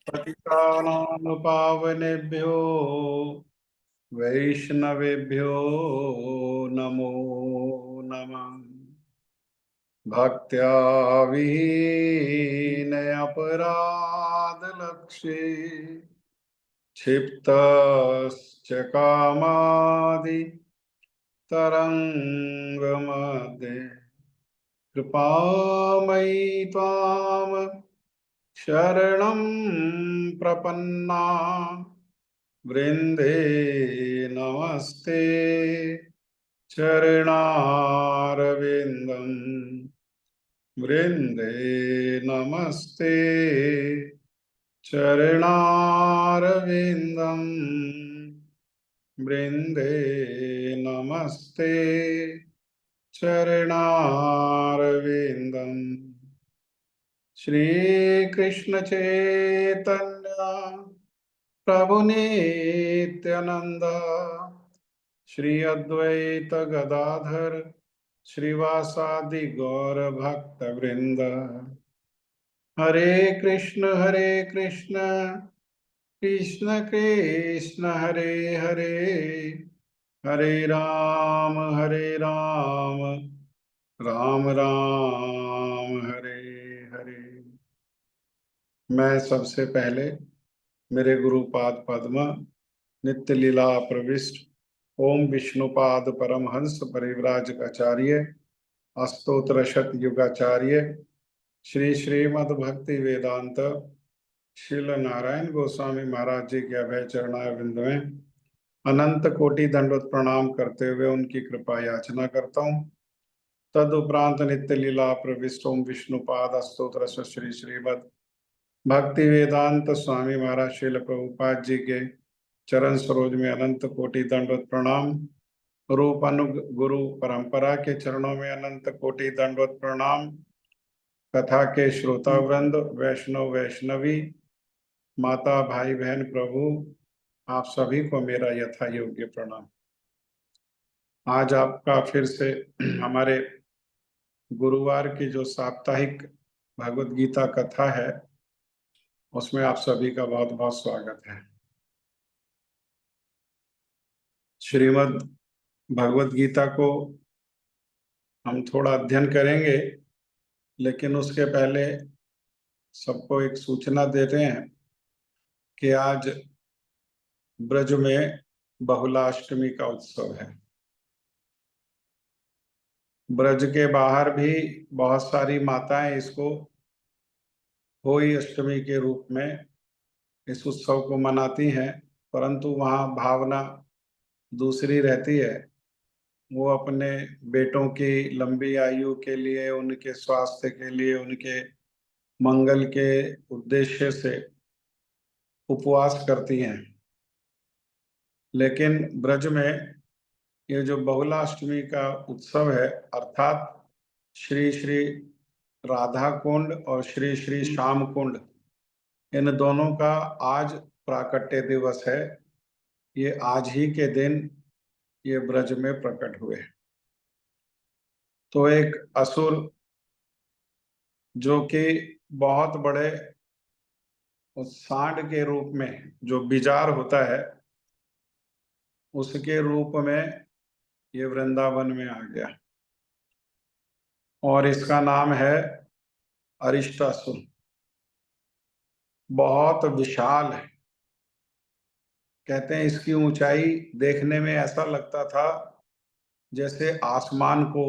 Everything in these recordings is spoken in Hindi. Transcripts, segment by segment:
पतितानां पावनेभ्यो वैष्णवेभ्यो नमो नमः। भक्त्या विहीन अपराधलक्षे क्षिप्तश्च कामादि तरङ्गमध्ये कृपामयि त्वां शरणं प्रपन्ना वृंदे नमस्ते चरणारविंदम वृंदे नमस्ते चरणारविंदम वृंदे नमस्ते चरणारविंदम। श्री कृष्ण चैतन्य प्रभु नित्यानंद श्री अद्वैत गदाधर श्रीवासादि गौर भक्त वृंद। हरे कृष्ण कृष्ण कृष्ण हरे हरे, हरे राम राम राम हरे हरे। मैं सबसे पहले मेरे गुरुपाद पद्म नित्य लीला प्रविष्ट ओम विष्णुपाद परमहंस परिव्राजकाचार्य अस्तोत्र शत युगाचार्य श्री श्रीमद् भक्ति वेदांत श्रील नारायण गोस्वामी महाराज जी के अभय चरणारविंद में अनंत कोटि दंडवत प्रणाम करते हुए उनकी कृपा याचना करता हूँ। तदुपरांत नित्य लीला प्रविष्ट ओम विष्णुपाद अस्तोत्र श्री श्रीमद् भक्ति वेदांत स्वामी महाराज श्रील प्रभुपाद जी के चरण सरोज में अनंत कोटि दंडवत प्रणाम। रूप अनु गुरु परंपरा के चरणों में अनंत कोटि दंडवत प्रणाम। कथा के श्रोता वृंद वैष्णव वैष्णवी माता भाई बहन प्रभु आप सभी को मेरा यथा योग्य प्रणाम। आज आपका फिर से हमारे गुरुवार की जो साप्ताहिक भगवत गीता कथा है उसमें आप सभी का बहुत बहुत स्वागत है। श्रीमद् भगवत गीता को हम थोड़ा अध्ययन करेंगे, लेकिन उसके पहले सबको एक सूचना देते हैं कि आज ब्रज में बहुलाष्टमी का उत्सव है। ब्रज के बाहर भी बहुत सारी माताएं इसको होली अष्टमी के रूप में इस उत्सव को मनाती हैं, परंतु वहाँ भावना दूसरी रहती है। वो अपने बेटों की लंबी आयु के लिए, उनके स्वास्थ्य के लिए, उनके मंगल के उद्देश्य से उपवास करती हैं। लेकिन ब्रज में ये जो बहुलाष्टमी का उत्सव है, अर्थात श्री श्री राधा कुंड और श्री श्री श्याम कुंड, इन दोनों का आज प्राकट्य दिवस है। ये आज ही के दिन ये ब्रज में प्रकट हुए। तो एक असुर जो कि बहुत बड़े उस सांड के रूप में जो बिजार होता है उसके रूप में ये वृंदावन में आ गया और इसका नाम है अरिष्टासुर। बहुत विशाल है। कहते हैं इसकी ऊंचाई देखने में ऐसा लगता था जैसे आसमान को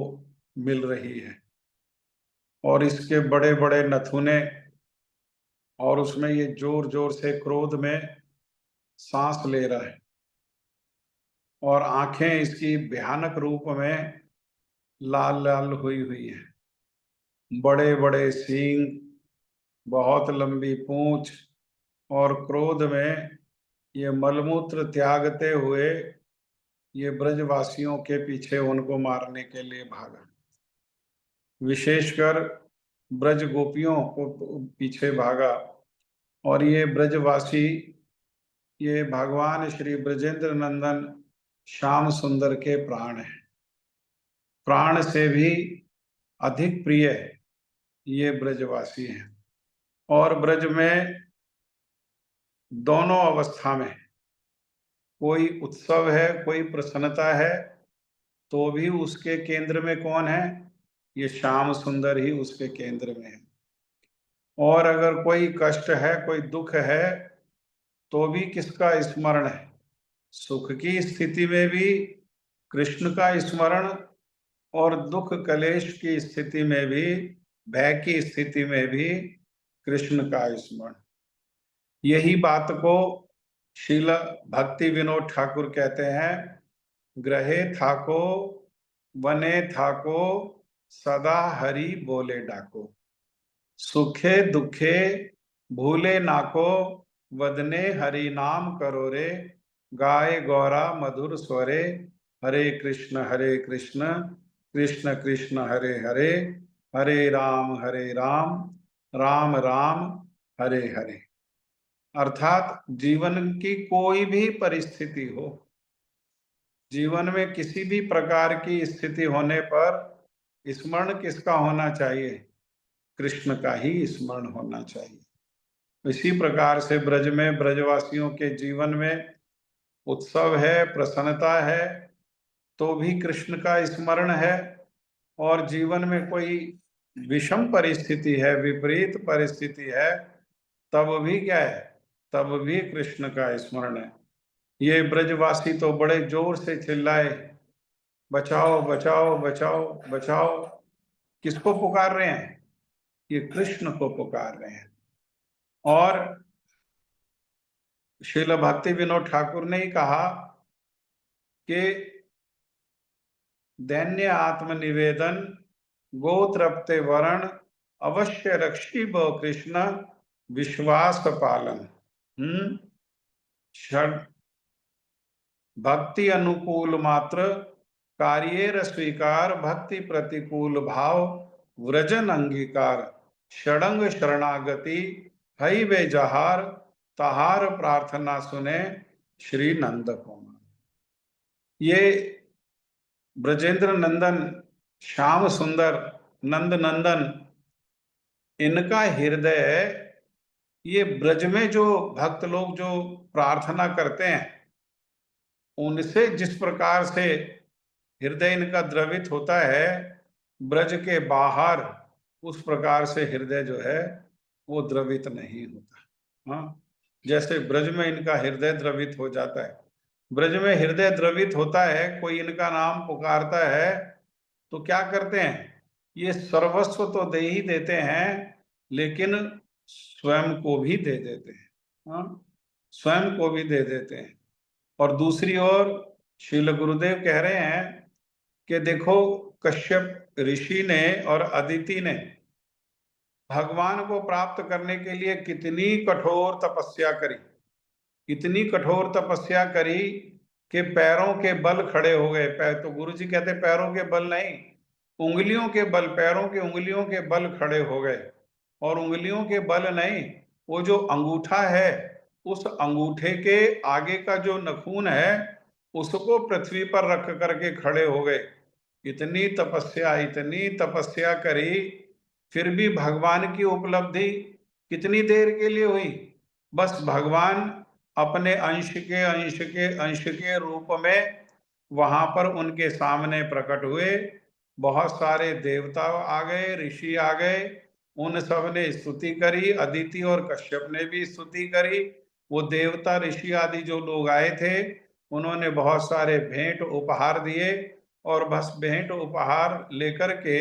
मिल रही है, और इसके बड़े बड़े नथुने, और उसमें ये जोर जोर से क्रोध में सांस ले रहा है, और आंखें इसकी भयानक रूप में लाल लाल हुई हुई है। बड़े बड़े सींग, बहुत लंबी पूंछ, और क्रोध में ये मलमूत्र त्यागते हुए ये ब्रजवासियों के पीछे उनको मारने के लिए भागा। विशेषकर ब्रज गोपियों को पीछे भागा। और ये ब्रजवासी ये भगवान श्री ब्रजेंद्र नंदन श्याम सुंदर के प्राण हैं। प्राण से भी अधिक प्रिय ये ब्रजवासी हैं। और ब्रज में दोनों अवस्था में। कोई उत्सव है, कोई प्रसन्नता है, तो भी उसके केंद्र में कौन है? ये श्याम सुंदर ही उसके केंद्र में है। और अगर कोई कष्ट है, कोई दुख है, तो भी किसका स्मरण है? सुख की स्थिति में भी कृष्ण का स्मरण, और दुख कलेश की स्थिति में भी, भय की स्थिति में भी कृष्ण का स्मरण। यही बात को श्रील भक्ति विनोद ठाकुर कहते हैं, ग्रहे थाको वने थाको सदा हरि बोले डाको, सुखे दुखे भूले नाको वदने हरि नाम करो रे, गाए गौरा मधुर स्वरे, हरे कृष्ण कृष्ण कृष्ण हरे हरे, हरे राम राम राम हरे हरे। अर्थात जीवन की कोई भी परिस्थिति हो, जीवन में किसी भी प्रकार की स्थिति होने पर स्मरण किसका होना चाहिए? कृष्ण का ही स्मरण होना चाहिए। इसी प्रकार से ब्रज में, ब्रजवासियों के जीवन में उत्सव है, प्रसन्नता है, तो भी कृष्ण का स्मरण है। और जीवन में कोई विषम परिस्थिति है, विपरीत परिस्थिति है, तब भी क्या है? तब भी कृष्ण का स्मरण है। ये ब्रजवासी तो बड़े जोर से चिल्लाए, बचाओ बचाओ बचाओ बचाओ। किसको पुकार रहे हैं? ये कृष्ण को पुकार रहे हैं। और श्रील भक्ति विनोद ठाकुर ने ही कहा कि दैन्य आत्मनिवेदन गोत्रप्ते वरण अवश्य रक्षी ब कृष्ण विश्वास पालन। षड भक्ति अनुकूल मात्र कार्યેर स्वीकार, भक्ति प्रतिकूल भाव व्रजन अंगीकार, षडंग शरणागति हई वे जहार, तहार प्रार्थना सुने श्री नंद कुमार। ये ब्रजेंद्र नंदन, श्याम सुंदर, नंद नंदन, इनका हृदय, ये ब्रज में जो भक्त लोग जो प्रार्थना करते हैं, उनसे जिस प्रकार से हृदय इनका द्रवित होता है, ब्रज के बाहर उस प्रकार से हृदय जो है वो द्रवित नहीं होता। हाँ, जैसे ब्रज में इनका हृदय द्रवित हो जाता है। ब्रज में हृदय द्रवित होता है, कोई इनका नाम पुकारता है तो क्या करते हैं? ये सर्वस्व तो दे ही देते हैं, लेकिन स्वयं को भी दे देते हैं। हाँ, स्वयं को भी दे देते हैं। और दूसरी ओर श्रील गुरुदेव कह रहे हैं कि देखो, कश्यप ऋषि ने और अदिति ने भगवान को प्राप्त करने के लिए कितनी कठोर तपस्या करी, इतनी कठोर तपस्या करी कि पैरों के बल खड़े हो गए। पैर तो गुरु जी कहते पैरों के बल नहीं, उंगलियों के बल, पैरों के उंगलियों के बल खड़े हो गए। और उंगलियों के बल नहीं, वो जो अंगूठा है, उस अंगूठे के आगे का जो नखून है, उसको पृथ्वी पर रख करके खड़े हो गए। इतनी तपस्या करी, फिर भी भगवान की उपलब्धि कितनी देर के लिए हुई? बस भगवान अपने अंश के रूप में वहां पर उनके सामने प्रकट हुए। बहुत सारे देवता आ गए, ऋषि आ गए, उन सब ने स्तुति करी, अदिति और कश्यप ने भी स्तुति करी। वो देवता ऋषि आदि जो लोग आए थे, उन्होंने बहुत सारे भेंट उपहार दिए, और बस भेंट उपहार लेकर के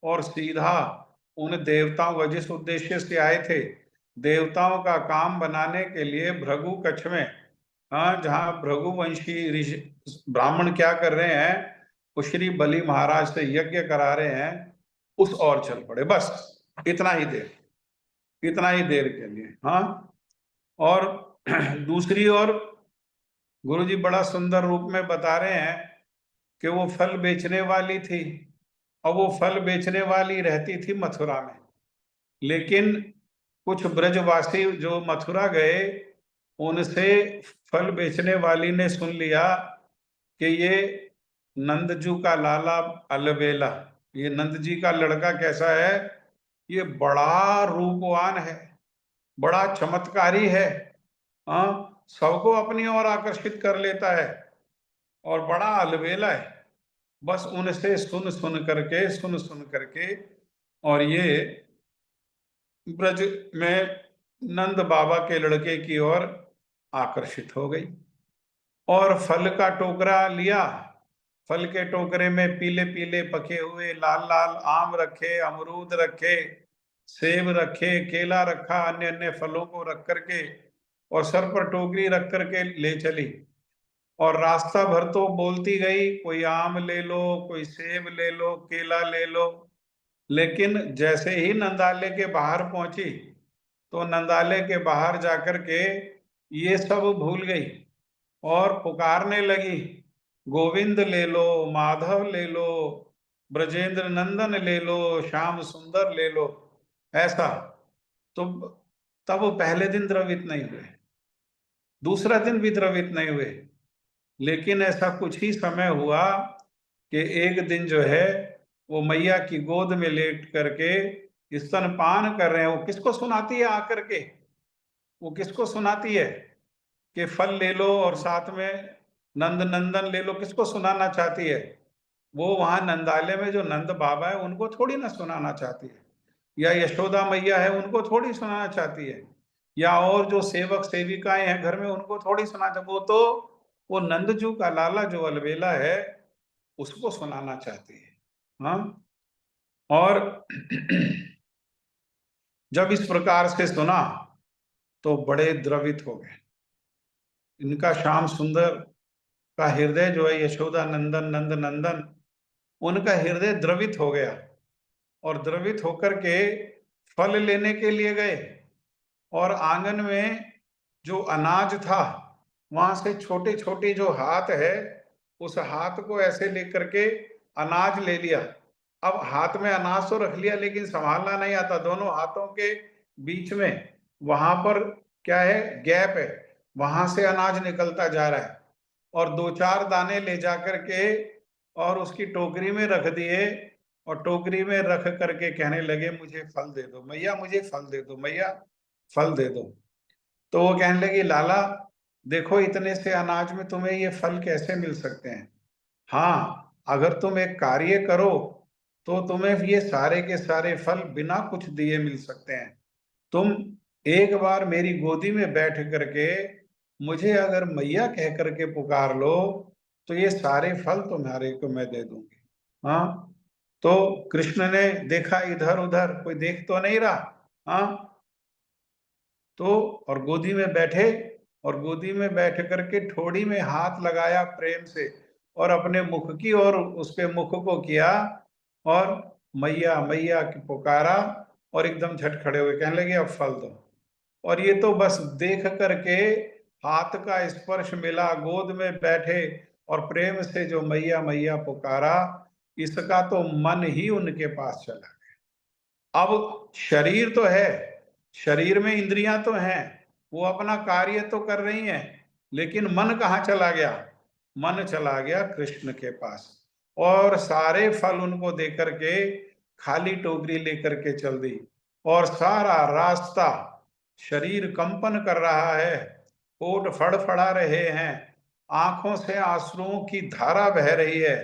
और सीधा उन देवताओं को, जिस उद्देश्य से आए थे, देवताओं का काम बनाने के लिए भृगु कक्ष में, हाँ, जहाँ भृगुवंशी ऋषि ब्राह्मण क्या कर रहे हैं, वो श्री बलि महाराज से यज्ञ करा रहे हैं, उस ओर चल पड़े। बस इतना ही देर, इतना ही देर के लिए। हाँ, और दूसरी ओर गुरु जी बड़ा सुंदर रूप में बता रहे हैं कि वो फल बेचने वाली थी, और वो फल बेचने वाली रहती थी मथुरा में। लेकिन कुछ ब्रजवासी जो मथुरा गए, उनसे फल बेचने वाली ने सुन लिया कि ये नंदजू का लाला अलबेला, ये नंद जी का लड़का कैसा है? ये बड़ा रूपवान है, बड़ा चमत्कारी है, सबको अपनी ओर आकर्षित कर लेता है और बड़ा अलबेला है। बस उनसे सुन सुन करके और ये ब्रज में नंद बाबा के लड़के की ओर आकर्षित हो गई और फल का टोकरा लिया। फल के टोकरे में पीले पीले पके हुए लाल लाल आम रखे, अमरूद रखे, सेब रखे, केला रखा, अन्य अन्य फलों को रख करके और सर पर टोकरी रख करके ले चली। और रास्ता भर तो बोलती गई, कोई आम ले लो, कोई सेब ले लो, केला ले लो। लेकिन जैसे ही नंदालय के बाहर पहुंची तो नंदालय के बाहर जाकर के ये सब भूल गई और पुकारने लगी, गोविंद ले लो, माधव ले लो, ब्रजेंद्र नंदन ले लो, श्याम सुंदर ले लो। ऐसा तो तब वो पहले दिन द्रवित नहीं हुए, दूसरा दिन भी द्रवित नहीं हुए। लेकिन ऐसा कुछ ही समय हुआ कि एक दिन जो है वो मैया की गोद में लेट करके स्तनपान कर रहे हैं। वो किसको सुनाती है आकर के? वो किसको सुनाती है कि फल ले लो और साथ में नंद नंदन ले लो? किसको सुनाना चाहती है? वो वहां नंदालय में जो नंद बाबा है उनको थोड़ी ना सुनाना चाहती है, या यशोदा मैया है उनको थोड़ी सुनाना चाहती है, या और जो सेवक सेविकाएं हैं घर में उनको थोड़ी सुना चाहती। वो तो वो नंदजू का लाला जो अलबेला है उसको सुनाना चाहती है। हाँ, और जब इस प्रकार से सुना तो बड़े द्रवित हो गए। इनका श्याम सुंदर का हृदय जो है, यशोदा नंदन नंद नंदन, उनका हृदय द्रवित हो गया और द्रवित होकर के फल लेने के लिए गए। और आंगन में जो अनाज था वहां से छोटे छोटे जो हाथ है उस हाथ को ऐसे लेकर के अनाज ले लिया। अब हाथ में अनाज तो रख लिया लेकिन संभालना नहीं आता। दोनों हाथों के बीच में वहां पर क्या है, गैप है, वहां से अनाज निकलता जा रहा है। और दो चार दाने ले जा करके और उसकी टोकरी में रख दिए और टोकरी में रख करके कहने लगे, मुझे फल दे दो मैया, मुझे फल दे दो मैया, फल दे दो। तो वो कहने लगी, लाला देखो इतने से अनाज में तुम्हें ये फल कैसे मिल सकते हैं? हाँ, अगर तुम एक कार्य करो तो तुम्हें ये सारे के सारे फल बिना कुछ दिए मिल सकते हैं। तुम एक बार मेरी गोदी में बैठ करके मुझे अगर मैया कह करके पुकार लो तो ये सारे फल तुम्हारे को मैं दे दूंगी। हाँ, तो कृष्ण ने देखा इधर उधर, कोई देख तो नहीं रहा। हाँ, तो और गोदी में बैठे और गोदी में बैठ करके ठोड़ी में हाथ लगाया प्रेम से और अपने मुख की और उसके मुख को किया और मैया मैया की पुकारा और एकदम झट खड़े हुए कहने लगे, अब फल दो। और ये तो बस देख करके हाथ का स्पर्श मिला, गोद में बैठे और प्रेम से जो मैया मैया पुकारा, इसका तो मन ही उनके पास चला। अब शरीर तो है, शरीर में इंद्रियां तो हैं, वो अपना कार्य तो कर रही हैं, लेकिन मन कहाँ चला गया? मन चला गया कृष्ण के पास। और सारे फल उनको दे करके खाली टोकरी लेकर के चल दी और सारा रास्ता शरीर कंपन कर रहा है, होठ फड़फड़ा रहे हैं, आंखों से आंसुओं की धारा बह रही है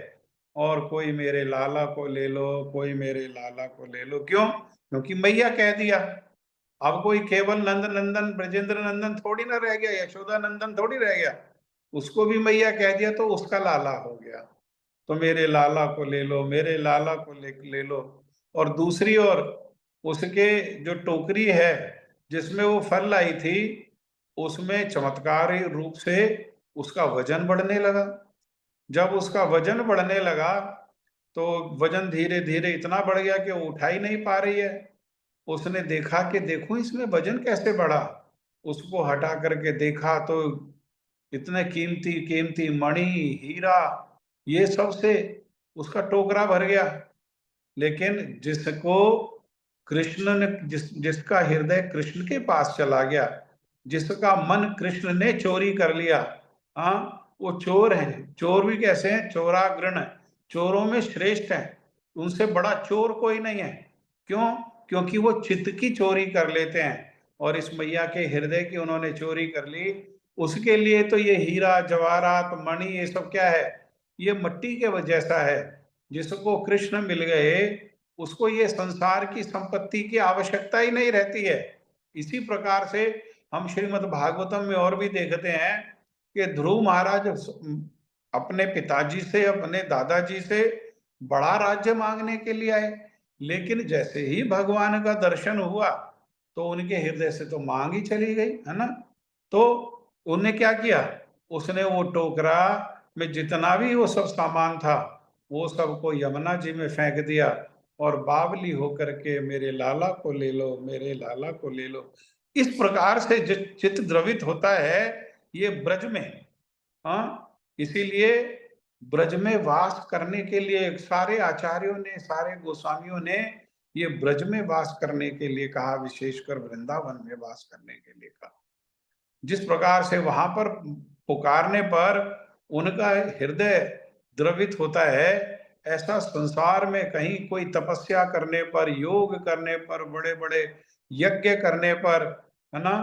और कोई मेरे लाला को ले लो, कोई मेरे लाला को ले लो। क्यों? क्योंकि मैया कह दिया। अब कोई केवल नंद नंदन ब्रजेंद्र नंदन थोड़ी ना रह गया, यशोदा नंदन थोड़ी रह गया, उसको भी मैया कह दिया तो उसका लाला हो गया। तो मेरे लाला को ले लो, मेरे लाला को ले लो। और दूसरी ओर उसके जो टोकरी है जिसमें वो फल लाई थी उसमें चमत्कारी रूप से उसका वजन बढ़ने लगा। जब उसका वजन बढ़ने लगा तो वजन धीरे धीरे इतना बढ़ गया कि वो उठा ही नहीं पा रही है। उसने देखा कि देखो इसमें वजन कैसे बढ़ा। उसको हटा करके देखा तो इतने कीमती कीमती मणि, हीरा, ये सब से उसका टोकरा भर गया। लेकिन जिसको कृष्ण ने जिसका हृदय कृष्ण के पास चला गया, जिसका मन कृष्ण ने चोरी कर लिया, हाँ, वो चोर है। चोर भी कैसे हैं? चोराग्रण, चोरों में श्रेष्ठ है, उनसे बड़ा चोर कोई नहीं है। क्यों? क्योंकि वो चित्त की चोरी कर लेते हैं और इस मैया के हृदय की उन्होंने चोरी कर ली। उसके लिए तो ये हीरा जवाहरात मणि ये सब क्या है, ये मिट्टी के जैसा है। जिसको कृष्ण मिल गए उसको ये संसार की संपत्ति की आवश्यकता ही नहीं रहती है। इसी प्रकार से हम श्रीमद् भागवतम में और भी देखते हैं कि ध्रुव महाराज अपने पिताजी से अपने दादाजी से बड़ा राज्य मांगने के लिए आए, लेकिन जैसे ही भगवान का दर्शन हुआ तो उनके हृदय से तो मांग ही चली गई, है ना। तो उन्हें क्या किया, उसने वो टोकरा में जितना भी वो सब सामान था वो सबको यमुना जी में फेंक दिया और बावली होकर के मेरे लाला को ले लो, मेरे लाला को ले लो। इस प्रकार से चित्त द्रवित होता है ये ब्रज में। हाँ, इसीलिए ब्रज में वास करने के लिए सारे आचार्यों ने, सारे गोस्वामियों ने ये ब्रज में वास करने के लिए कहा, विशेषकर वृंदावन में वास करने के लिए कहा। जिस प्रकार से वहां पर पुकारने पर उनका हृदय द्रवित होता है, ऐसा संसार में कहीं कोई तपस्या करने पर, योग करने पर, बड़े बड़े यज्ञ करने पर, है ना,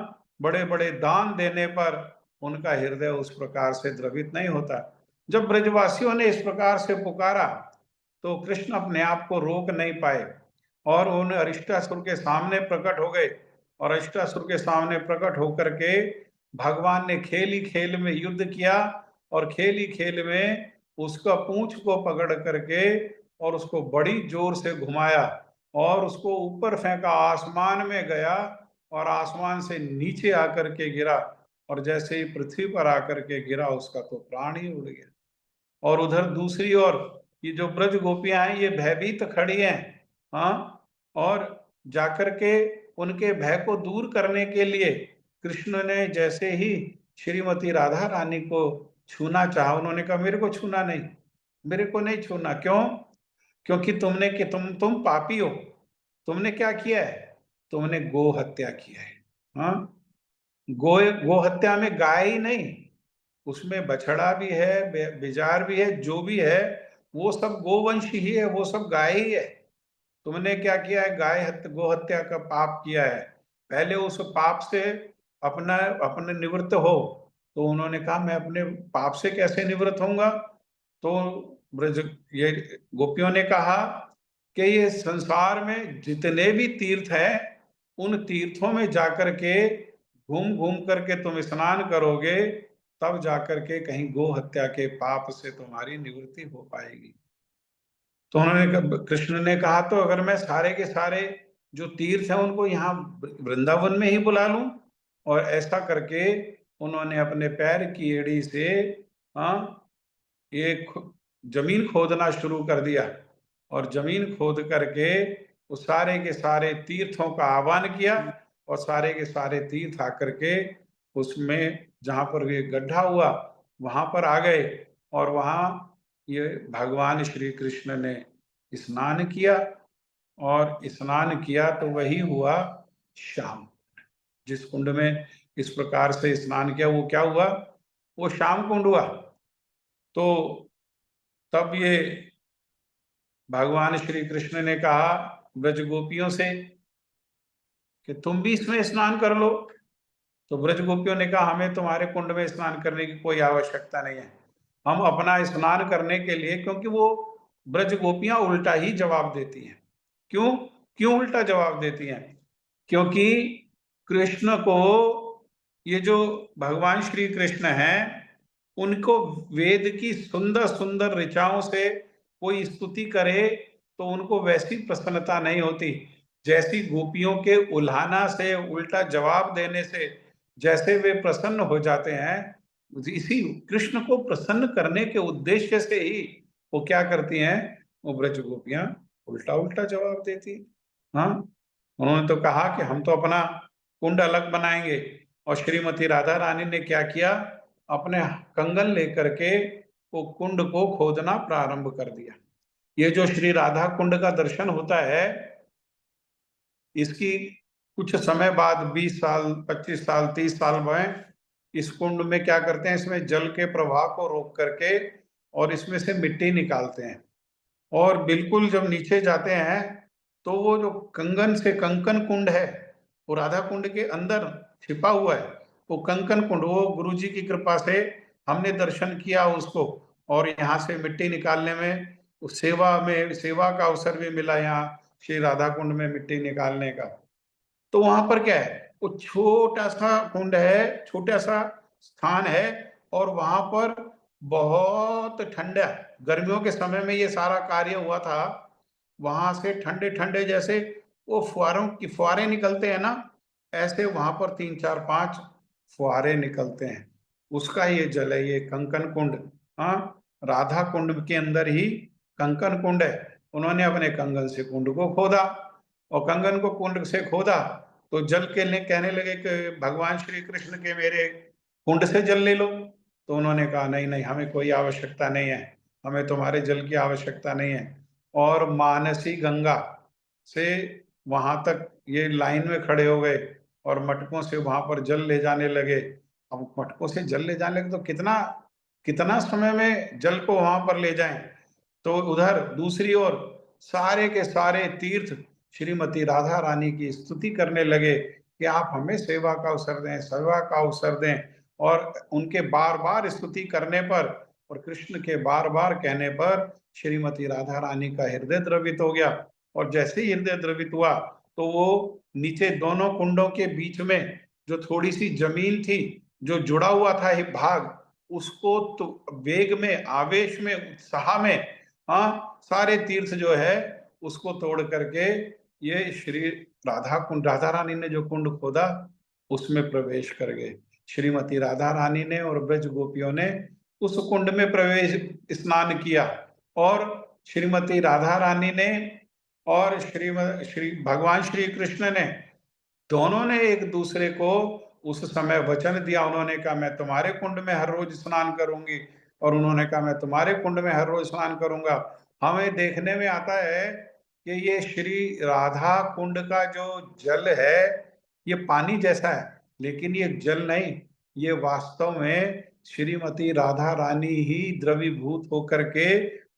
बड़े बड़े दान देने पर उनका हृदय उस प्रकार से द्रवित नहीं होता। जब ब्रजवासियों ने इस प्रकार से पुकारा तो कृष्ण अपने आप को रोक नहीं पाए और उन अरिष्टासुर के सामने प्रकट हो गए। और अरिष्टासुर के सामने प्रकट होकर के भगवान ने खेल ही खेल में युद्ध किया और खेल ही खेल में उसका पूंछ को पकड़ करके और उसको बड़ी जोर से घुमाया और उसको ऊपर फेंका, आसमान में गया और आसमान से नीचे आकर के गिरा। और जैसे ही पृथ्वी पर आकर के गिरा उसका तो प्राण ही उड़ गया। और उधर दूसरी ओर ये जो ब्रज गोपियां हैं ये भयभीत खड़ी हैं। हाँ, और जाकर के उनके भय को दूर करने के लिए कृष्ण ने जैसे ही श्रीमती राधा रानी को छूना चाहा, उन्होंने कहा मेरे को छूना नहीं, मेरे को नहीं छूना। क्यों? क्योंकि तुमने कि तुम पापी हो। तुमने क्या किया है? तुमने गो हत्या किया है। हाँ, गो हत्या में गाय ही नहीं, उसमें बछड़ा भी है, बिजार भी है, जो भी है वो सब गोवंश ही है, वो सब गाय ही है। तुमने क्या किया है? गो हत्या का पाप किया है। पहले उस पाप से अपना अपने निवृत्त हो। तो उन्होंने कहा मैं अपने पाप से कैसे निवृत्त होऊंगा? तो ब्रज ये गोपियों ने कहा कि ये संसार में जितने भी तीर्थ हैं उन तीर्थों में जाकर के घूम घूम करके तुम स्नान करोगे, तब जाकर के कहीं गो हत्या के पाप से तुम्हारी निवृत्ति हो पाएगी। तो कृष्ण ने कहा तो अगर मैं सारे के सारे जो तीर्थ हैं उनको यहाँ वृंदावन में ही बुला लूं। और ऐसा करके उन्होंने अपने पैर की एड़ी से हाँ एक जमीन खोदना शुरू कर दिया और जमीन खोद करके उस सारे के सारे तीर्थों का आह्वान किया और सारे के सारे तीर्थ आकर के उसमें जहां पर ये गड्ढा हुआ वहां पर आ गए। और वहां ये भगवान श्री कृष्ण ने स्नान किया और स्नान किया तो वही हुआ श्याम। जिस कुंड में इस प्रकार से स्नान किया वो क्या हुआ? वो श्याम कुंड हुआ। तो तब ये भगवान श्री कृष्ण ने कहा ब्रज गोपियों से कि तुम भी इसमें स्नान कर लो। तो ब्रज गोपियों ने कहा हमें तुम्हारे कुंड में स्नान करने की कोई आवश्यकता नहीं है, हम अपना स्नान करने के लिए, क्योंकि वो ब्रज गोपियां उल्टा ही जवाब देती हैं। क्यों? क्यों उल्टा जवाब देती हैं? क्योंकि कृष्ण को, ये जो भगवान श्री कृष्ण हैं, उनको वेद की सुंदर सुंदर ऋचाओं से कोई स्तुति करे तो उनको वैसी प्रसन्नता नहीं होती जैसी गोपियों के उल्हाना से, उल्टा जवाब देने से जैसे वे प्रसन्न हो जाते हैं। इसी कृष्ण को प्रसन्न करने के उद्देश्य से ही वो क्या करती हैं, वो ब्रज गोपियां उल्टा उल्टा जवाब देती। हाँ, उन्होंने तो कहा कि हम तो अपना कुंड अलग बनाएंगे। और श्रीमती राधा रानी ने क्या किया? अपने कंगन लेकर के वो कुंड को खोदना प्रारंभ कर दिया। ये जो श्री राधा कुंड का दर्शन होता है, इसकी कुछ समय बाद 20 साल, 25 साल, 30 साल में इस कुंड में क्या करते हैं, इसमें जल के प्रवाह को रोक करके और इसमें से मिट्टी निकालते हैं। और बिल्कुल जब नीचे जाते हैं तो वो जो कंगन से कंकन कुंड है वो राधा कुंड के अंदर छिपा हुआ है वो कंकन कुंड। वो गुरु जी की कृपा से हमने दर्शन किया उसको, और यहाँ से मिट्टी निकालने में उस सेवा का अवसर भी मिला यहाँ श्री राधा कुंड में मिट्टी निकालने का। तो वहां पर क्या है, वो छोटा सा कुंड है, छोटा सा स्थान है, और वहां पर बहुत ठंडा, गर्मियों के समय में ये सारा कार्य हुआ था। वहां से ठंडे ठंडे जैसे वो फुहारों की फुहारे निकलते हैं ना, ऐसे वहां पर 3 4 5 फुहारे निकलते हैं। उसका ये जल है, ये कंकन कुंड। हाँ, राधा कुंड के अंदर ही कंकन कुंड है। उन्होंने अपने कंगन से कुंड को खोदा, और कंगन को कुंड से खोदा तो जल के लिए कहने लगे कि भगवान श्री कृष्ण के मेरे कुंड से जल ले लो। तो उन्होंने कहा नहीं नहीं, हमें कोई आवश्यकता नहीं है, हमें तुम्हारे जल की आवश्यकता नहीं है। और मानसी गंगा से वहां तक ये लाइन में खड़े हो गए, और मटकों से वहां पर जल ले जाने लगे। अब मटकों से जल ले जाने लगे तो कितना कितना समय में जल को वहां पर ले जाएं। तो उधर दूसरी ओर सारे के सारे तीर्थ श्रीमती राधा रानी की स्तुति करने लगे कि आप हमें सेवा का अवसर दें, सेवा का अवसर दें। और उनके बार बार स्तुति करने पर और कृष्ण के बार बार कहने पर श्रीमती राधा रानी का हृदय द्रवित हो गया। और जैसे ही हृदय द्रवित हुआ तो वो नीचे दोनों कुंडों के बीच में जो थोड़ी सी जमीन थी, जो जुड़ा हुआ था एक भाग, उसको तो वेग में, आवेश में, उत्साह में, हाँ, सारे तीर्थ जो है उसको तोड़ करके ये श्री राधा कुंड, राधा रानी ने जो कुंड खोदा उसमें प्रवेश कर गए। श्रीमती राधा रानी ने और ब्रज गोपियों ने उस कुंड में प्रवेश स्नान किया। और श्रीमती राधा रानी ने और श्री भगवान श्री कृष्ण ने, दोनों ने एक दूसरे को उस समय वचन दिया। उन्होंने कहा मैं तुम्हारे कुंड में हर रोज स्नान करूंगी, और उन्होंने कहा मैं तुम्हारे कुंड में हर रोज स्नान करूंगा। हमें देखने में आता है कि ये श्री राधा कुंड का जो जल है ये पानी जैसा है, लेकिन ये जल नहीं, ये वास्तव में श्रीमती राधा रानी ही द्रवीभूत होकर के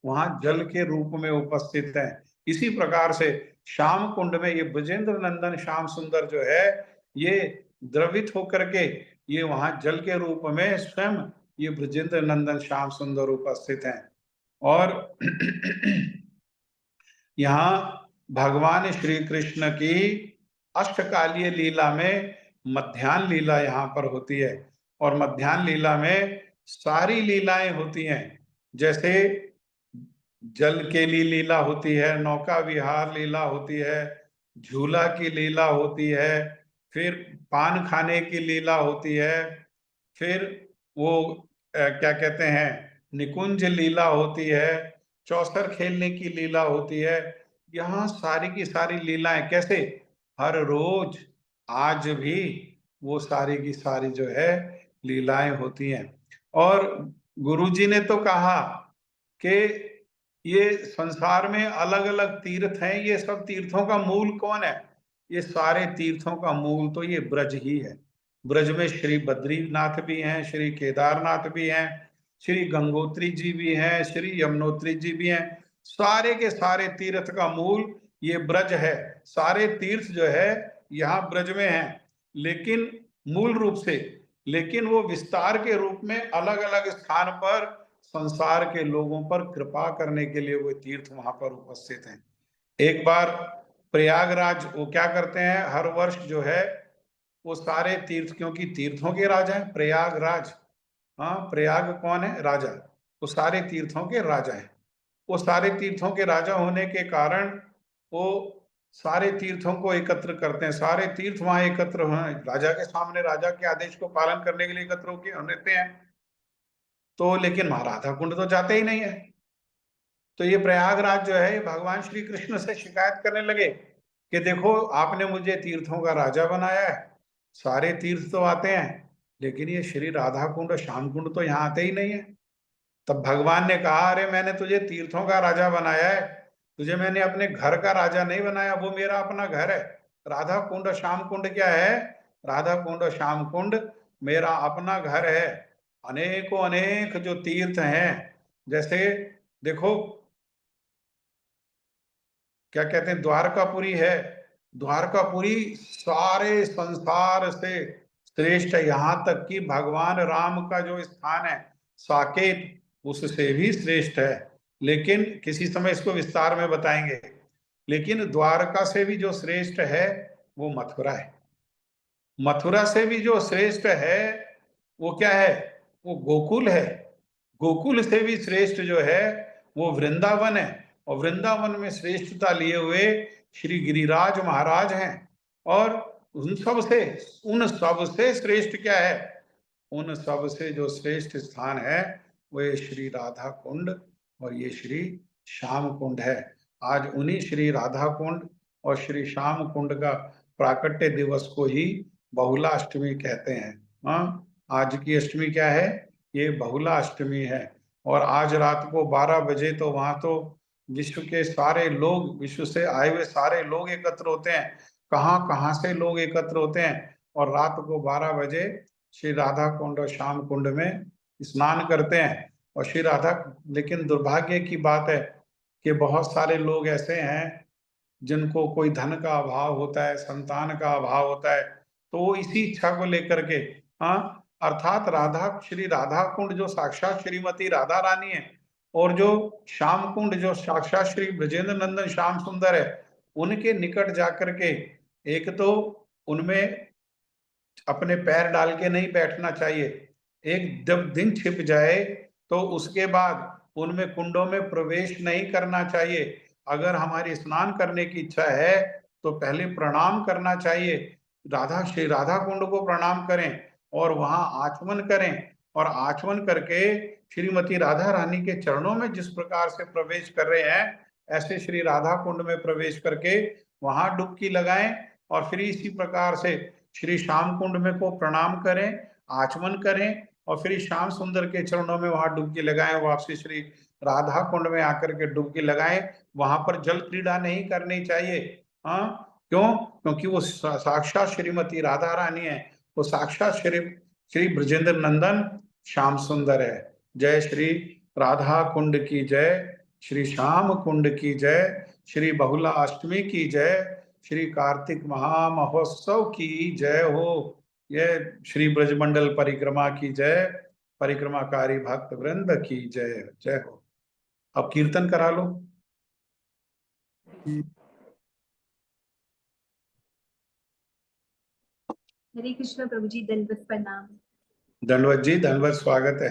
वहां जल के रूप में उपस्थित है। इसी प्रकार से श्याम कुंड में ये ब्रजेंद्र नंदन श्याम सुंदर जो है, ये द्रवित होकर के ये वहां जल के रूप में स्वयं ये ब्रजेंद्र नंदन श्याम सुंदर उपस्थित हैं। और यहाँ भगवान श्री कृष्ण की अष्टकालीय लीला में मध्यान्ह लीला यहाँ पर होती है। और मध्यान्ह लीला में सारी लीलाएं होती हैं, जैसे जल के लिए लीला होती है, नौका विहार लीला होती है, झूला की लीला होती है, फिर पान खाने की लीला होती है, फिर वो क्या कहते हैं, निकुंज लीला होती है, चौसर खेलने की लीला होती है। यहाँ सारी की सारी लीलाएं कैसे हर रोज आज भी वो सारी की सारी जो है लीलाएं होती हैं। और गुरुजी ने तो कहा कि ये संसार में अलग अलग तीर्थ हैं, ये सब तीर्थों का मूल कौन है? ये सारे तीर्थों का मूल तो ये ब्रज ही है। ब्रज में श्री बद्रीनाथ भी हैं, श्री केदारनाथ भी हैं, श्री गंगोत्री जी भी हैं, श्री यमुनोत्री जी भी हैं। सारे के सारे तीर्थ का मूल ये ब्रज है। सारे तीर्थ जो है यहाँ ब्रज में हैं, लेकिन मूल रूप से, लेकिन वो विस्तार के रूप में अलग अलग स्थान पर संसार के लोगों पर कृपा करने के लिए वो तीर्थ वहां पर उपस्थित हैं। एक बार प्रयागराज वो क्या करते हैं, हर वर्ष जो है वो सारे तीर्थ, क्योंकि तीर्थों के राजा है प्रयागराज। हाँ, प्रयाग कौन है? राजा। वो सारे तीर्थों के राजा हैं। वो सारे तीर्थों के राजा होने के कारण वो सारे तीर्थों को एकत्र करते हैं। सारे तीर्थ वहां एकत्र हैं, राजा के सामने राजा के आदेश को पालन करने के लिए एकत्र होकर रहते हैं। तो लेकिन महाराधा कुंड तो जाते ही नहीं है। तो ये प्रयागराज जो है, ये भगवान श्री कृष्ण से शिकायत करने लगे कि देखो आपने मुझे तीर्थों का राजा बनाया है, सारे तीर्थ तो आते हैं, लेकिन ये श्री राधा कुंड, श्याम कुंड तो यहाँ आते ही नहीं है। तब भगवान ने कहा अरे मैंने तुझे तीर्थों का राजा बनाया है, तुझे मैंने अपने घर का राजा नहीं बनाया, वो मेरा अपना घर है। राधा कुंड श्याम कुंड क्या है? राधा कुंड श्याम कुंड मेरा अपना घर है। अनेकों अनेक जो तीर्थ हैं, जैसे देखो क्या कहते हैं, द्वारकापुरी है, द्वारकापुरी सारे संसार से श्रेष्ठ है, यहाँ तक कि भगवान राम का जो स्थान है साकेत, उससे भी श्रेष्ठ है। लेकिन किसी समय इसको विस्तार में बताएंगे। लेकिन द्वारका से भी जो श्रेष्ठ है वो मथुरा है। मथुरा से भी जो श्रेष्ठ है वो क्या है? वो गोकुल है। गोकुल से भी श्रेष्ठ जो है वो वृंदावन है। और वृंदावन में श्रेष्ठता लिए हुए श्री गिरिराज महाराज हैं। और उन सब से श्रेष्ठ क्या है? उन सब से जो श्रेष्ठ स्थान है वो ये श्री राधा कुंड और ये श्री श्याम कुंड है। आज उन्हीं श्री राधा कुंड और श्री श्याम कुंड का प्राकट्य दिवस को ही बहुला अष्टमी कहते हैं। हाँ, आज की अष्टमी क्या है? ये बहुला अष्टमी है। और आज रात को 12 बजे तो वहां तो विश्व के सारे लोग, विश्व से आए हुए सारे लोग एकत्र होते हैं। कहाँ कहाँ से लोग एकत्र होते हैं और रात को 12 बजे श्री राधा कुंड और श्याम कुंड में स्नान करते हैं। और श्री राधा, लेकिन दुर्भाग्य की बात है कि बहुत सारे लोग ऐसे हैं जिनको कोई धन का अभाव होता है, संतान का अभाव होता है, तो वो इसी इच्छा को लेकर के, हाँ, अर्थात राधा, श्री राधा कुंड जो साक्षात श्रीमती राधा रानी है और जो श्याम कुंड जो साक्षात श्री ब्रजेंद्र नंदन श्याम सुंदर है, उनके निकट जाकर के एक तो उनमें अपने पैर डाल के नहीं बैठना चाहिए। एक जब दिन छिप जाए तो उसके बाद उनमें कुंडों में प्रवेश नहीं करना चाहिए। अगर हमारी स्नान करने की इच्छा है तो पहले प्रणाम करना चाहिए, राधा श्री राधा कुंड को प्रणाम करें और वहां आचमन करें। और आचमन करके श्रीमती राधा रानी के चरणों में जिस प्रकार से प्रवेश कर रहे हैं, ऐसे श्री राधा कुंड में प्रवेश करके वहां डुबकी लगाएं। और फिर इसी प्रकार से श्री श्याम कुंड में को प्रणाम करें, आचमन करें और फिर श्याम सुंदर के चरणों में वहां डुबकी लगाएं। वापसी श्री राधा कुंड में आकर के डुबकी लगाएं। वहां पर जल क्रीड़ा नहीं करनी चाहिए। हाँ, क्यों? क्योंकि वो साक्षात श्रीमती राधा रानी है, वो साक्षात श्री श्री ब्रजेंद्र नंदन श्याम सुंदर है। जय श्री राधा कुंड की जय, श्री श्याम कुंड की जय, श्री बहुला अष्टमी की जय, श्री कार्तिक महामहोत्सव की जय हो। यह श्री ब्रजमंडल परिक्रमा की जय, परिक्रमाकारी भक्त वृंद की जय जय हो। अब कीर्तन करा लो। हरे कृष्ण प्रभु जी, दंडवत प्रणाम। धन्यवाद जी, धन्यवाद, स्वागत है।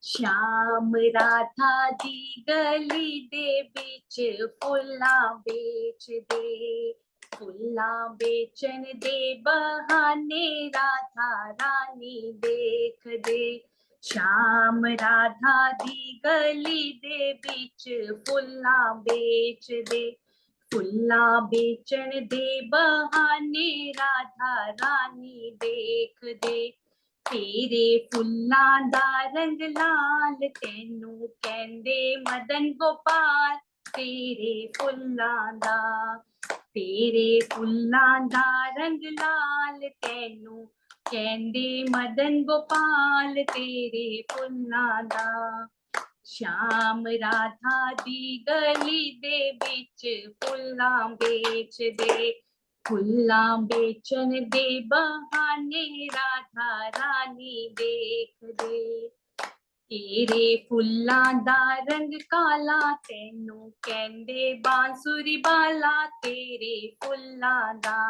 श्याम राधा दी गली दे बिच फुल्ला बेच दे, फुल्ला बेचन दे बहाने राधा रानी देख दे। श्याम राधा दी गली दे बिच फुल्ला बेच दे, फुल्ला बेचन दे बहाने राधा रानी देख दे। तेरे फुल्लां दा रंग लाल तैनू कहंदे मदन गोपाल, तेरे फुल्लां दा, तेरे फुल्लां दा रंग लाल तैनू कहंदे मदन गोपाल, तेरे फुल्लां दा। श्याम राधा दी गली दे बिच फुल्लां बेच दे, फुल्लां बेचन दे बहाने राधा रानी देख दे। तेरे फुल्लां दा रंग काला तैनू कहंदे बांसुरी बाला, तेरे फुल्लां दा,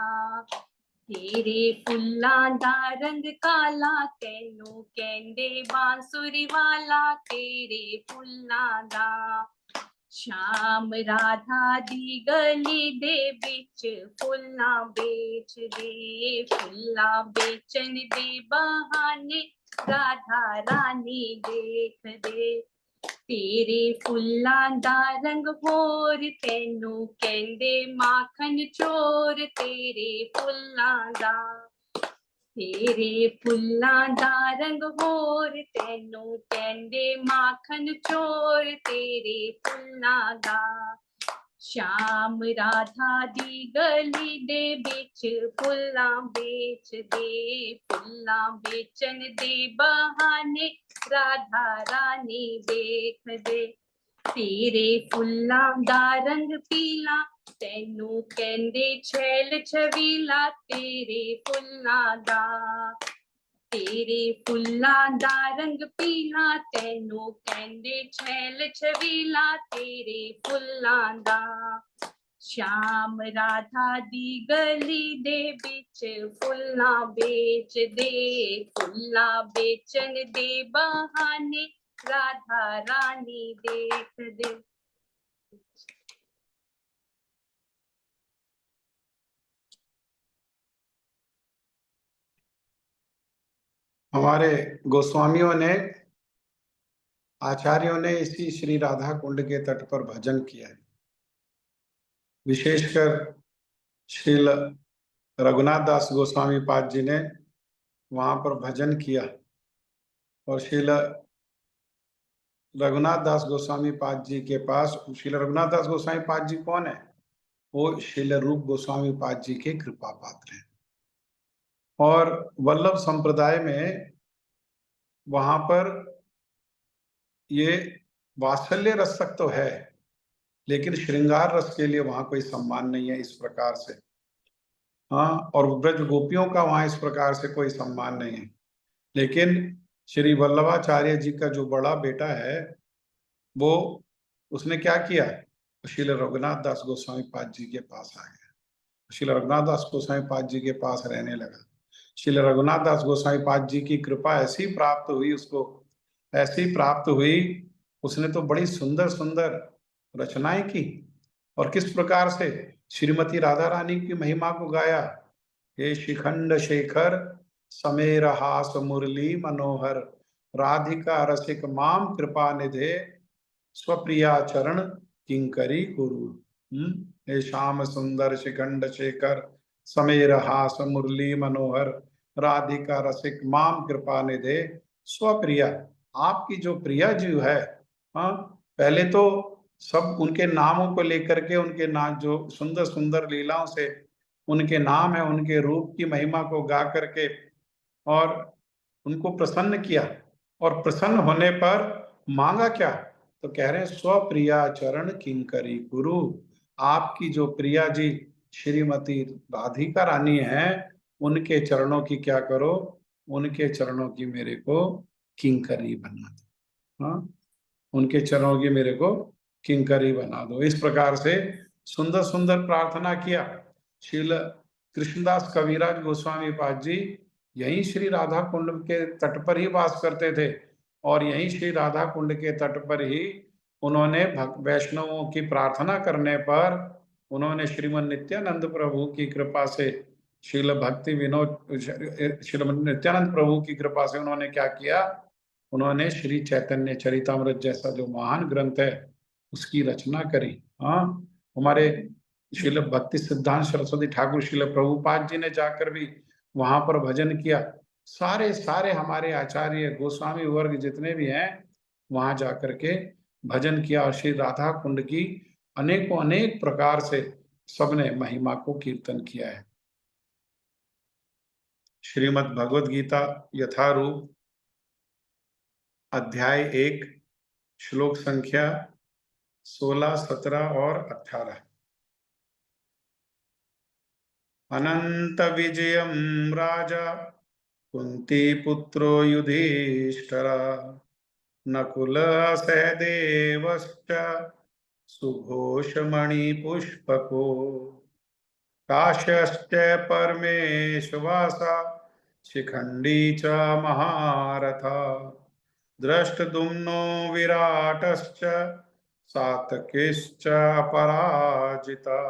तेरे फुल्लां दा रंग काला तैनू कहंदे बांसुरी वाला, तेरे फुल्लां दा। श्याम राधा दी गली दे बिच फुल्लां बेच दे, फुल्लां बेचन दे बहाने राधा रानी देख दे। तेरे फुल्लां दा रंग होर तैनू कहंदे माखन चोर, तेरे फुल्लां दा, तेरे फुल्लां दा रंग होर तैनू कहंदे माखन चोर, तेरे फुल्लां दा। श्याम राधा दी गली दे बिच फुल्लां बेच दे, फुल्लां बेचन दे बहाने राधा रानी देख दे। तेरे फुल्लां दा रंग पीला ਤੈਨੂੰ ਕਹਿੰਦੇ ਛੈਲ ਛਬੀਲਾ ਤੇਰੇ ਫੁੱਲਾਂ ਦਾ, ਤੇਰੇ ਫੁੱਲਾਂ ਦਾ ਰੰਗ ਪੀਲਾ, ਤੈਨੂੰ ਕਹਿੰਦੇ ਛੈਲ ਛਬੀਲਾ ਤੇਰੇ ਫੁੱਲਾਂ ਦਾ। ਸ਼ਾਮ ਰਾਧਾ ਦੀ ਗਲੀ ਦੇ ਵਿੱਚ ਫੁੱਲਾਂ ਵੇਚਦੇ, ਫੁੱਲਾਂ ਵੇਚਣ ਦੇ ਬਹਾਨੇ राधा रानी देख दे। हमारे गोस्वामियों ने, आचार्यों ने इसी श्री राधा कुंड के तट पर भजन किया है। विशेषकर श्रील रघुनाथ दास गोस्वामी पाद जी ने वहां पर भजन किया। और श्रील रघुनाथ दास गोस्वामी पाद जी के पास, श्रील रघुनाथ दास गोस्वामी पाद जी कौन है? वो श्रील रूप गोस्वामी पाद जी के कृपा पात्र हैं। और वल्लभ संप्रदाय में वहां पर ये वात्सल्य रस तक तो है, लेकिन श्रृंगार रस के लिए वहां कोई सम्मान नहीं है इस प्रकार से। हाँ, और ब्रज गोपियों का वहां इस प्रकार से कोई सम्मान नहीं है। लेकिन श्री वल्लभाचार्य जी का जो बड़ा बेटा है, वो उसने क्या किया? श्रील रघुनाथ दास गोस्वामी पाद जी के पास आ गया, श्रील रघुनाथ दास गोस्वामी पाद जी के पास रहने लगा। श्रील रघुनाथ दास गोस्वामी पाद जी की कृपा ऐसी प्राप्त हुई उसको, ऐसी प्राप्त हुई, उसने तो बड़ी सुंदर सुंदर रचनाएं की। और किस प्रकार से श्रीमती राधा रानी की महिमा को गाया। हे शिखंड शेखर समेर हास मुरली मनोहर, राधिका रसिक माम कृपा निधे, स्वप्रिया चरण किंकरी गुरु। हे श्याम सुंदर शिखंड शेखर समेर हास मुरली मनोहर, राधिका रसिक माम कृपा निधे, स्वप्रिया। आपकी जो प्रिया जी है, हाँ, पहले तो सब उनके नामों को लेकर के, उनके नाम जो सुंदर सुंदर लीलाओं से उनके नाम है, उनके रूप की महिमा को गा करके और उनको प्रसन्न किया। और प्रसन्न होने पर मांगा क्या? तो कह रहे हैं स्वप्रिया चरण किंकरी गुरु। आपकी जो प्रिया जी श्रीमती राधिका रानी है, उनके चरणों की क्या करो? उनके चरणों की मेरे को किंकरी बना दो। हाँ, उनके चरणों की मेरे को किंकरी बना दो। इस प्रकार से सुंदर सुंदर प्रार्थना किया। श्रील कृष्णदास कविराज गोस्वामी पाद जी यहीं श्री राधा कुंड के तट पर ही वास करते थे, और यहीं श्री राधा कुंड के तट पर ही उन्होंने वैष्णवों की प्रार्थना करने पर उन्होंने श्रीमन नित्यानंद प्रभु की कृपा से, श्रील भक्ति विनोद श्रीमन नित्यानंद प्रभु की कृपा से उन्होंने क्या किया? उन्होंने श्री चैतन्य चरितामृत जैसा जो महान ग्रंथ है उसकी रचना करी। हाँ, हमारे श्रील भक्ति सिद्धांत सरस्वती ठाकुर श्रील प्रभुपाद जी ने जाकर भी वहां पर भजन किया। सारे सारे हमारे आचार्य गोस्वामी वर्ग जितने भी हैं वहां जाकर के भजन किया, और श्री राधा कुंड की अनेकों अनेक प्रकार से सबने महिमा को कीर्तन किया है। श्रीमद् भगवद गीता यथारूप अध्याय 1 श्लोक संख्या 16, 17 और 18। अनंत विजयम राजा कुंती पुत्रो युधिष्ठिरा, नकुल सहदेवश्च सुघोषमणि पुष्पको, काश्यश्च परमेशवासा शिखंडी च महारथा, दृष्टद्युम्नो विराटश्च सात्यकिश्च अपराजिता,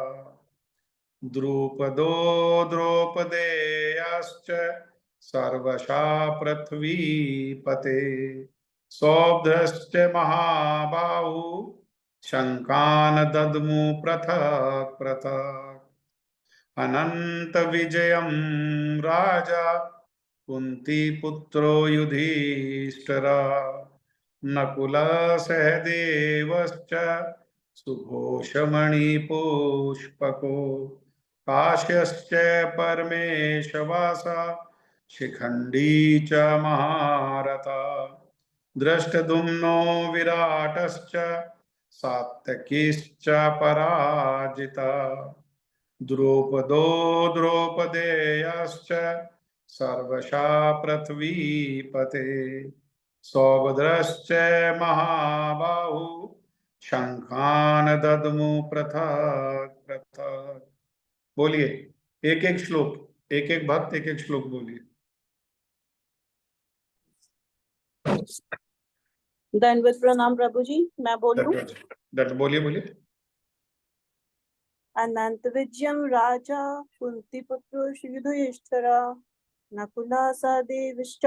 द्रुपदो द्रौपदेयाश्च सर्वशा पृथ्वीपते, सौभद्रश्च महाबाहु शङ्कान् दद्मु पृथक् पृथक्। अनंत विजयम राजा कुंती पुत्रो युधिष्ठिरा, नकुल सहदेवश्च सुघोषमणि पुष्पको, काश्यश्च परमेशवासा शिखंडी च महारथा, दृष्टद्युम्नो विराटश्च सात्यकीश्च पराजिता द्रौपदो द्रौपदेयश्च सर्वशा पृथ्वीपते सौभद्रश्च महाबाहु शंखान दद्मु पृथक् पृथक्। बोलिए, एक एक श्लोक, एक एक भक्त एक एक श्लोक बोलिए। दंडवत प्रणाम प्रभु जी, मैं बोलूं? दंड बोलिए बोलिए। अनंत विजयम राजा कुंती पुत्र युधिष्ठिर नकुला सहदेवश्च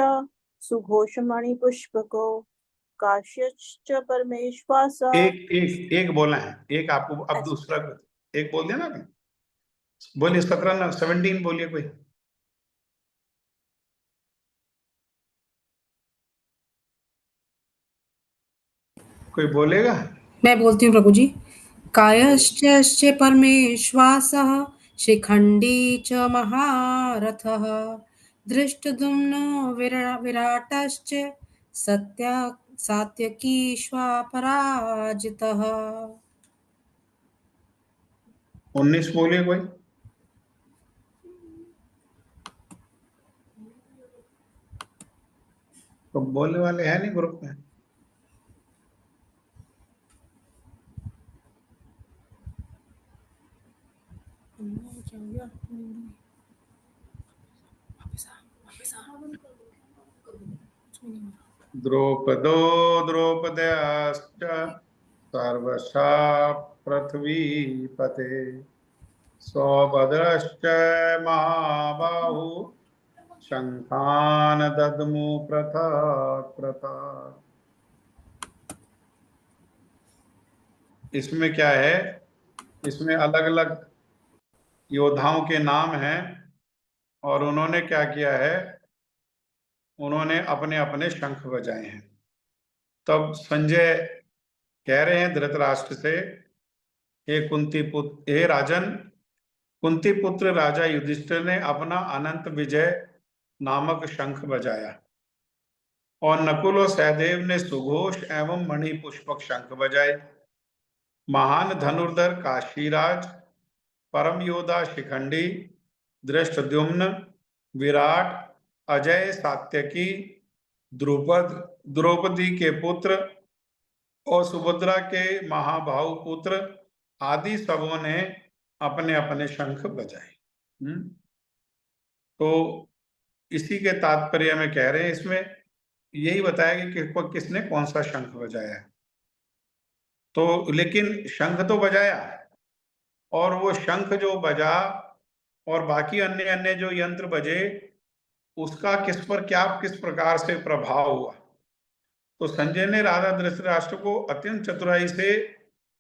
सुघोषमणि पुष्पको काश्यश्च परमेश्वास। एक एक एक बोलना है, एक आपको अब अच्छा। दूसरा एक बोल दिया ना अभी। बोलिए 17 17 बोलिए कोई। कोई बोलेगा? मैं बोलती हूँ प्रभु जी। कायश्च परमेश्वासः शिखंडी च महारथः धृष्टद्युम्नो विराटश्च सात्यकीश्वापराजितः। 19 बोलिए कोई। तो बोलने वाले हैं नहीं ग्रुप में। द्रौपदो द्रौपदयाश्च सर्वशा पृथ्वीपते सौभद्रश्च महाबाहु शंखान दद्मु पृथक् पृथक्। इसमें क्या है, इसमें अलग अलग योद्धाओं के नाम हैं और उन्होंने क्या किया है, उन्होंने अपने अपने शंख बजाए हैं। तब संजय कह रहे हैं धृतराष्ट्र से, हे कुंती पुत्र, हे राजन, कुंती पुत्र राजा युधिष्ठिर ने अपना अनंत विजय नामक शंख बजाया और नकुल और सहदेव ने सुघोष एवं मणि पुष्पक शंख बजाए। महान धनुर्धर काशीराज, परम योद्धा शिखंडी, धृष्टद्युम्न, विराट, अजय, सात्यकी, द्रुपद, द्रौपदी के पुत्र और सुभद्रा के महाभाव पुत्र आदि सबों ने अपने अपने शंख बजाए। तो इसी के तात्पर्य में कह रहे हैं, इसमें यही बताया कि किसने कौन सा शंख बजाया है। तो लेकिन शंख तो बजाया, और वो शंख जो बजा और बाकी अन्य अन्य जो यंत्र बजे, उसका किस पर क्या किस प्रकार से प्रभाव हुआ। तो संजय ने राजा धृतराष्ट्र को अत्यंत चतुराई से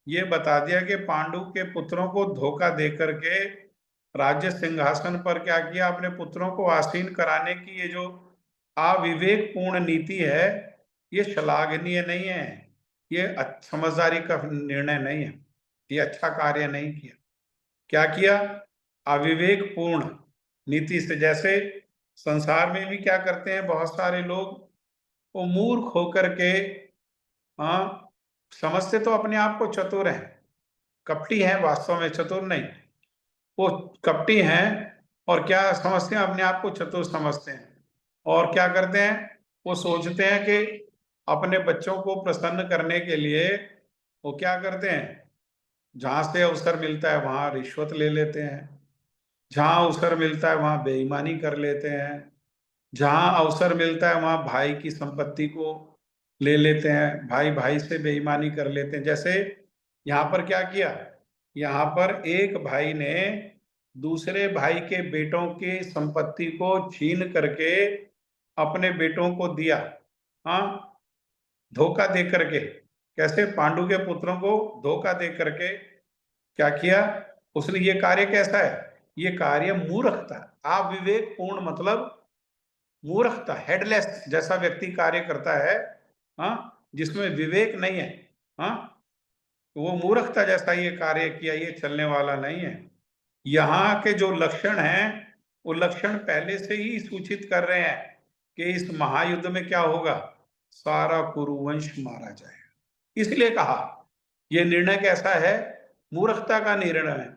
ये बता दिया कि पांडु के पुत्रों को धोखा दे करके राज्य सिंहासन पर क्या किया, अपने पुत्रों को आसीन कराने की ये जो अविवेकपूर्ण नीति है, ये श्लाघनीय नहीं है, ये समझदारी का निर्णय नहीं है, ये अच्छा कार्य नहीं किया। क्या किया? अविवेकपूर्ण नीति से। जैसे संसार में भी क्या करते हैं बहुत सारे लोग, वो मूर्ख होकर के समझते तो अपने आप को चतुर हैं, कपटी हैं, वास्तव में चतुर नहीं। वो कपटी हैं और क्या समझते हैं, अपने आप को चतुर समझते हैं, और क्या करते हैं, वो सोचते हैं कि अपने बच्चों को प्रसन्न करने के लिए वो क्या करते हैं, जहां से अवसर मिलता है वहां रिश्वत ले लेते हैं, जहां अवसर मिलता है वहां बेईमानी कर लेते हैं, जहां अवसर मिलता है वहां भाई की संपत्ति को ले लेते हैं, भाई भाई से बेईमानी कर लेते हैं। जैसे यहाँ पर क्या किया, यहाँ पर एक भाई ने दूसरे भाई के बेटों की संपत्ति को छीन करके अपने बेटों को दिया, हाँ, धोखा दे करके। कैसे? पांडु के पुत्रों को धोखा दे करके क्या किया उसने। ये कार्य कैसा है? ये कार्य मूर्खता, अविवेकपूर्ण, मतलब मूर्खता, हेडलेस जैसा व्यक्ति कार्य करता है, हाँ, जिसमें विवेक नहीं है, हाँ, वो मूर्खता जैसा ये कार्य किया, ये चलने वाला नहीं है। यहाँ के जो लक्षण हैं, वो लक्षण पहले से ही सूचित कर रहे हैं कि इस महायुद्ध में क्या होगा, सारा कुरुवंश मारा जाएगा। इसलिए कहा ये निर्णय कैसा है? मूर्खता का निर्णय है।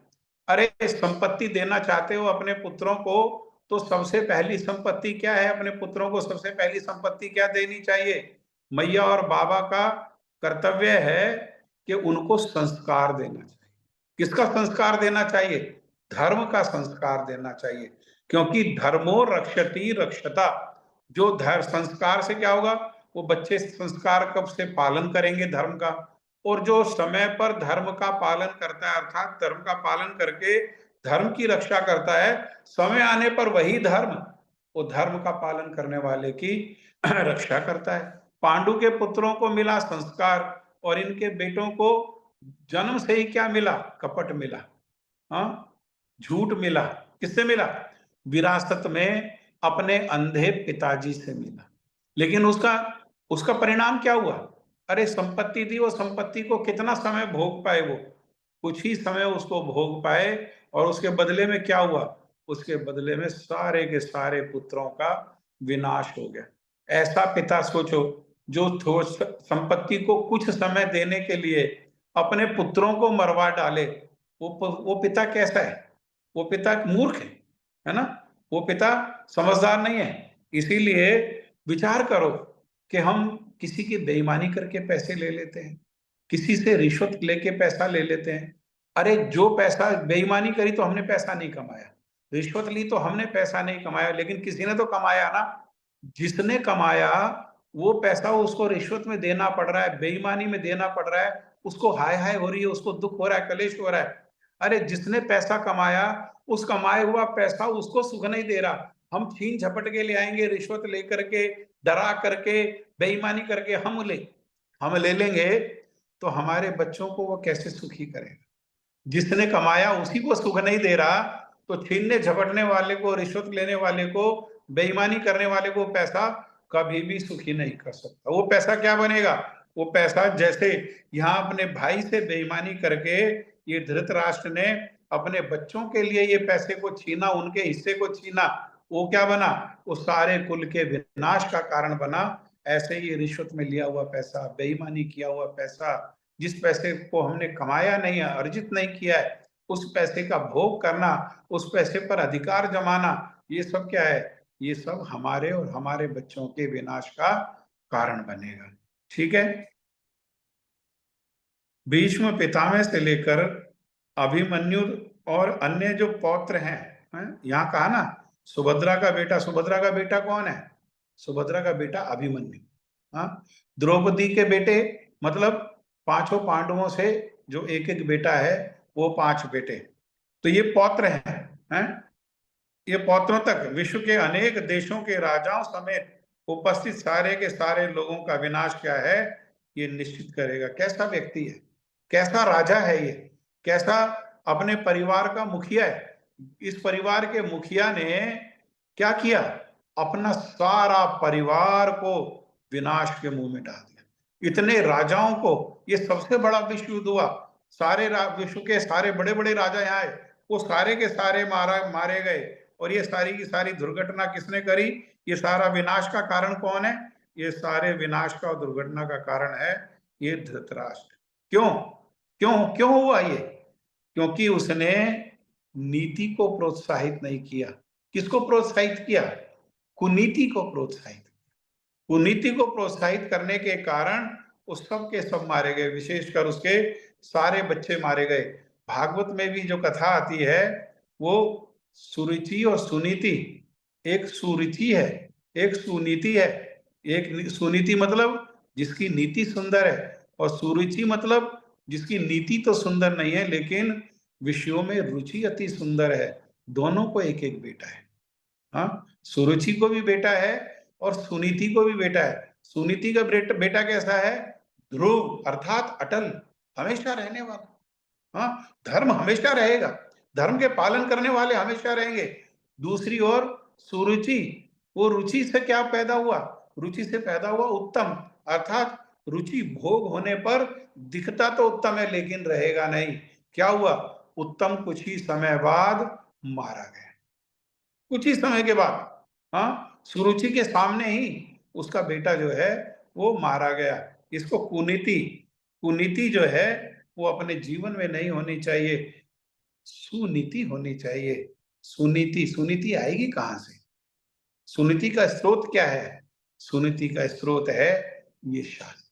अरे संपत्ति देना चाहते हो अपने पुत्रों को, तो सबसे पहली संपत्ति क्या है? अपने पुत्रों को सबसे पहली संपत्ति क्या देनी चाहिए? मैया और बाबा का कर्तव्य है कि उनको संस्कार देना चाहिए। किसका संस्कार देना चाहिए? धर्म का संस्कार देना चाहिए, क्योंकि धर्मो रक्षति रक्षता। जो धर्म संस्कार से क्या होगा? वो बच्चे संस्कार कब से पालन करेंगे धर्म का, और जो समय पर धर्म का पालन करता है, अर्थात धर्म का पालन करके धर्म की रक्षा करता है, समय आने पर वही धर्म वो धर्म का पालन करने वाले की रक्षा करता है। पांडु के पुत्रों को मिला संस्कार, और इनके बेटों को जन्म से ही क्या मिला? कपट मिला, हाँ, झूठ मिला। किससे मिला? विरासत में अपने अंधे पिताजी से मिला। लेकिन उसका उसका परिणाम क्या हुआ? अरे संपत्ति दी, वो संपत्ति को कितना समय भोग पाए? वो कुछ ही समय उसको भोग पाए, और उसके बदले में क्या हुआ? उसके बदले में सारे के सारे पुत्रों का विनाश हो गया। ऐसा पिता सोचो, जो संपत्ति को कुछ समय देने के लिए अपने पुत्रों को मरवा डाले, वो पिता कैसा है? वो पिता मूर्ख है ना? वो पिता समझदार नहीं है। इसीलिए विचार करो कि हम किसी की बेईमानी करके पैसे ले लेते हैं, किसी से रिश्वत लेके पैसा ले लेते हैं। अरे जो पैसा बेईमानी करी तो हमने पैसा नहीं कमाया, रिश्वत ली तो हमने पैसा नहीं कमाया, लेकिन किसी ने तो कमाया ना। जिसने कमाया वो पैसा उसको रिश्वत में देना पड़ रहा है, बेईमानी में देना पड़ रहा है, उसको हाय हाय हो रही है, उसको दुख हो रहा है, कलेश हो रहा है। अरे जिसने पैसा कमाया, उस कमाए हुआ पैसा उसको सुख नहीं दे रहा। हम छीन झपट के ले आएंगे, रिश्वत लेकर के, डरा करके, बेईमानी करके हम ले लेंगे, तो हमारे बच्चों को वो कैसे सुखी करेगा? जिसने कमाया उसी को सुख नहीं दे रहा, तो छीनने झपटने वाले को, रिश्वत लेने वाले को, बेईमानी करने वाले को पैसा कभी भी सुखी नहीं कर सकता। वो पैसा क्या बनेगा? वो पैसा जैसे यहाँ अपने भाई से बेईमानी करके ये धृतराष्ट्र ने अपने बच्चों के लिए ये पैसे को छीना, उनके हिस्से को छीना, वो क्या बना? वो सारे कुल के विनाश का कारण बना। ऐसे ही रिश्वत में लिया हुआ पैसा, बेईमानी किया हुआ पैसा, जिस पैसे को हमने कमाया नहीं है, अर्जित नहीं किया है, उस पैसे का भोग करना, उस पैसे पर अधिकार जमाना, ये सब क्या है? ये सब हमारे और हमारे बच्चों के विनाश का कारण बनेगा। ठीक है? भीष्म पितामह से लेकर अभिमन्यु और अन्य जो पौत्र हैं, यहाँ कहा ना सुभद्रा का बेटा। सुभद्रा का बेटा कौन है? सुभद्रा का बेटा अभिमन्यु। हाँ, द्रौपदी के बेटे, मतलब पांचों पांडवों से जो एक एक बेटा है, वो 5 बेटे। तो ये पौत्र हैं। ये पौत्रों तक विश्व के अनेक देशों के राजाओं समेत उपस्थित सारे के सारे लोगों का विनाश क्या है, ये निश्चित करेगा। कैसा व्यक्ति है, कैसा राजा है ये, कैसा अपने परिवार का मुखिया है। इस परिवार के मुखिया ने क्या किया? अपना सारा परिवार को विनाश के मुंह में डाल दिया। इतने राजाओं को, ये सबसे बड़ा विश्व युद्ध हुआ, सारे विश्व के सारे बड़े बड़े राजा यहाँ आए, वो सारे के सारे मारे गए। और ये सारी की सारी दुर्घटना किसने करी? ये सारा विनाश का कारण कौन है? ये सारे विनाश का और दुर्घटना का कारण है ये धृतराष्ट्र। क्यों क्यों क्यों हुआ ये? क्योंकि उसने नीति को प्रोत्साहित नहीं किया। किसको प्रोत्साहित किया? कुनीति को प्रोत्साहित। कुनीति को प्रोत्साहित करने के कारण उस सब के सब मारे गए, विशेषकर उसके सारे बच्चे मारे गए। भागवत में भी जो कथा आती है, वो सुरुचि और सुनीति, एक सुरुचि है, एक सुनीति है। एक सुनीति मतलब जिसकी नीति सुंदर है, और सुरुचि मतलब जिसकी नीति तो सुंदर नहीं है लेकिन विषयों में रुचि अति सुंदर है। दोनों को एक एक बेटा है। हाँ, सुरुचि को भी बेटा है और सुनीति को भी बेटा है। सुनीति का बेटा कैसा है? ध्रुव, अर्थात अटल, हमेशा रहने वाला। हाँ, धर्म हमेशा रहेगा, धर्म के पालन करने वाले हमेशा रहेंगे। दूसरी ओर सुरुचि, वो रुचि से क्या पैदा हुआ? रुचि से पैदा हुआ उत्तम, अर्थात रुचि भोग होने पर दिखता तो उत्तम है लेकिन रहेगा नहीं। क्या हुआ? उत्तम कुछ ही समय बाद मारा गया, कुछ ही समय के बाद। हाँ, सुरुचि के सामने ही उसका बेटा जो है वो मारा गया। इसको कुनीति, कुनीति जो है वो अपने जीवन में नहीं होनी चाहिए, सुनीति होनी चाहिए। सुनीति, सुनीति आएगी कहाँ से? सुनीति का स्रोत क्या है? सुनीति का स्रोत है ये शास्त्र।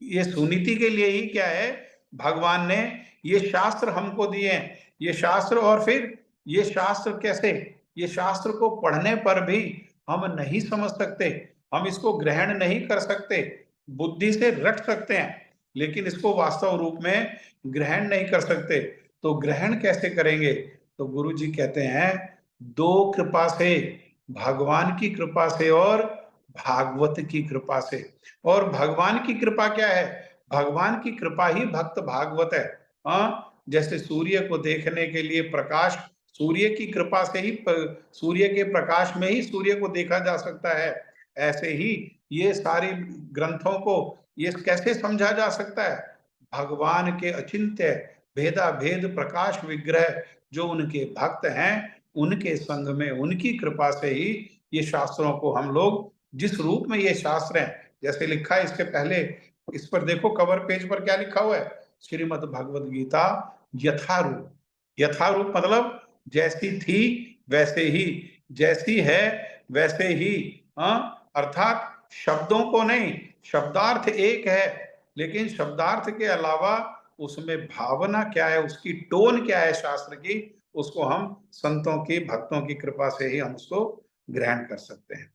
ये सुनीति के लिए ही क्या है, भगवान ने ये शास्त्र हमको दिए हैं। ये शास्त्र, और फिर ये शास्त्र कैसे, ये शास्त्र को पढ़ने पर भी हम नहीं समझ सकते, हम इसको ग्रहण नहीं कर सकते, बुद्धि से रट सकते हैं लेकिन इसको वास्तव रूप में ग्रहण नहीं कर सकते। तो ग्रहण कैसे करेंगे? तो गुरु जी कहते हैं दो कृपा से, भगवान की कृपा से और भागवत की कृपा से। और भगवान की कृपा क्या है? भगवान की कृपा ही भक्त भागवत है। हाँ, जैसे सूर्य को देखने के लिए प्रकाश, सूर्य की कृपा से ही, सूर्य के प्रकाश में ही सूर्य को देखा जा सकता है। ऐसे ही ये सारी ग्रंथों को ये कैसे समझा जा सकता है? भगवान के अचिंत्य भेदा भेद प्रकाश विग्रह जो उनके भक्त हैं, उनके संग में, उनकी कृपा से ही ये शास्त्रों को हम लोग जिस रूप में ये शास्त्र हैं, जैसे लिखा है इसके पहले, इस पर देखो कवर पेज पर क्या लिखा हुआ है, श्रीमद् भगवद गीता यथारूप। यथारूप मतलब जैसी थी वैसे ही, जैसी है वैसे ही। अर्थात शब्दों को नहीं, शब्दार्थ एक है लेकिन शब्दार्थ के अलावा उसमें भावना क्या है, उसकी टोन क्या है शास्त्र की, उसको हम संतों की, भक्तों की कृपा से ही हम उसको ग्रहण कर सकते हैं।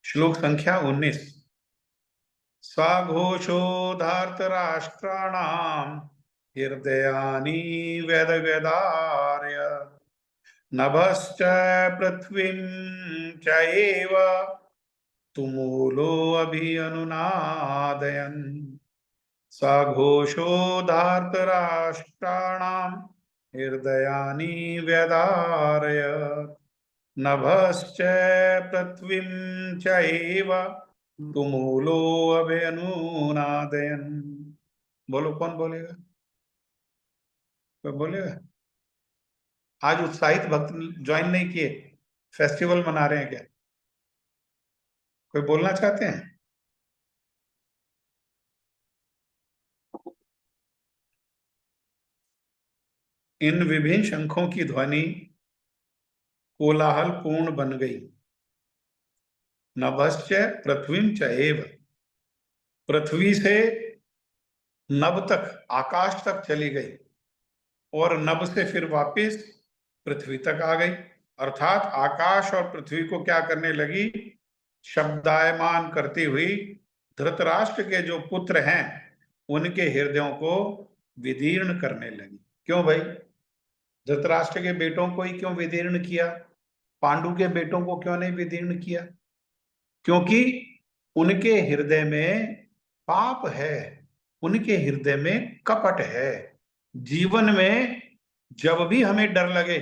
श्लोक संख्या 19। स्वाघोषो धार्तराष्ट्राणाम् हृदयानि वेद वेदार्य नभश्च पृथ्वीं चैव तुमूलो अभि अनुनादयन्। स्वाघोषो धार्तराष्ट्राणाम् हृदयानि वेदार्य नभश्च पृथ्वीं चैव तुमूलो अभ्यनुनादयन्। बोलो, कौन बोलेगा? कोई बोलेगा? आज उत्साहित भक्त ज्वाइन नहीं किए, फेस्टिवल मना रहे हैं क्या? कोई बोलना चाहते हैं? इन विभिन्न शंखों की ध्वनि कोलाहल पूर्ण बन गई। नभश्च पृथ्वीं चैव, पृथ्वी से नभ तक, आकाश तक चली गई और नभ से फिर वापस पृथ्वी तक आ गई। अर्थात आकाश और पृथ्वी को क्या करने लगी? शब्दायमान करती हुई धृतराष्ट्र के जो पुत्र हैं उनके हृदयों को विदीर्ण करने लगी। क्यों भाई? धृतराष्ट्र के बेटों को ही क्यों विदीर्ण किया? पांडु के बेटों को क्यों नहीं विदीर्ण किया? क्योंकि उनके हृदय में पाप है, उनके हृदय में कपट है। जीवन में जब भी हमें डर लगे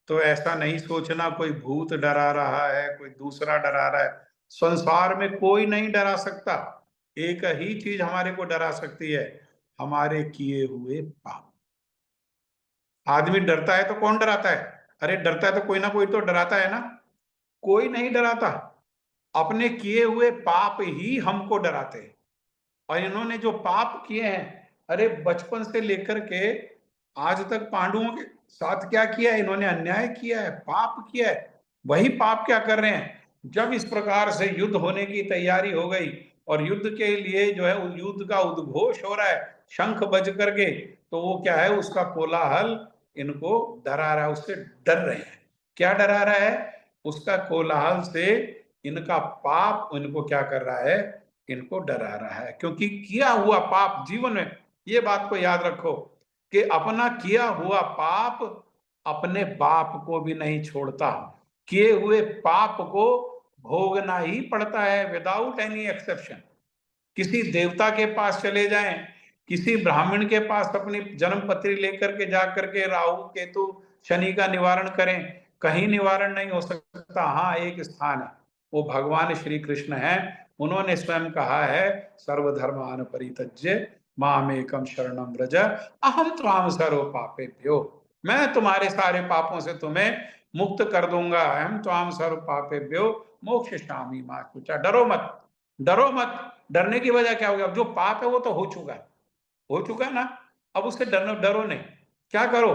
तो ऐसा नहीं सोचना कोई भूत डरा रहा है, कोई दूसरा डरा रहा है। संसार में कोई नहीं डरा सकता, एक ही चीज हमारे को डरा सकती है, हमारे किए हुए पाप। आदमी डरता है तो कौन डराता है? अरे डरता है तो कोई ना कोई तो डराता है ना। कोई नहीं डराता, अपने किए हुए पाप ही हमको डराते हैं। और इन्होंने जो पाप किए हैं, अरे बचपन से लेकर के आज तक पांडवों के साथ क्या किया है? इन्होंने अन्याय किया है, पाप किया है। वही पाप क्या कर रहे हैं? जब इस प्रकार से युद्ध होने की तैयारी हो गई और युद्ध के लिए जो है युद्ध का उद्घोष हो रहा है, शंख बज करके, तो वो क्या है, उसका कोलाहल इनको डरा रहा है, उससे डर रहे हैं। क्या डरा रहा है? उसका कोलाहल से इनका पाप इनको क्या कर रहा है? इनको डरा रहा है। क्योंकि किया हुआ पाप जीवन में, ये बात को याद रखो कि अपना किया हुआ पाप अपने बाप को भी नहीं छोड़ता। किए हुए पाप को भोगना ही पड़ता है विदाउट एनी एक्सेप्शन। किसी देवता के पास चले जाएं, किसी ब्राह्मण के पास अपनी जन्म पत्री लेकर के जाकर के राहु केतु शनि का निवारण करें, कहीं निवारण नहीं हो सकता। हाँ, एक स्थान है, वो भगवान श्री कृष्ण है। उन्होंने स्वयं कहा है, सर्वधर्मान परित्यज्य मामेकम शरणम व्रज अहम त्वाम सर्व पापेभ्यो। मैं तुम्हारे सारे पापों से तुम्हें मुक्त कर दूंगा। अहम त्वाम सर्व पापेभ्यो मोक्षयिष्यामि मा शुचा। डरो मत, डरो मत। डरने की वजह क्या होगी? अब जो पाप है वो तो हो चुका है ना, अब उससे डरो नहीं। क्या करो,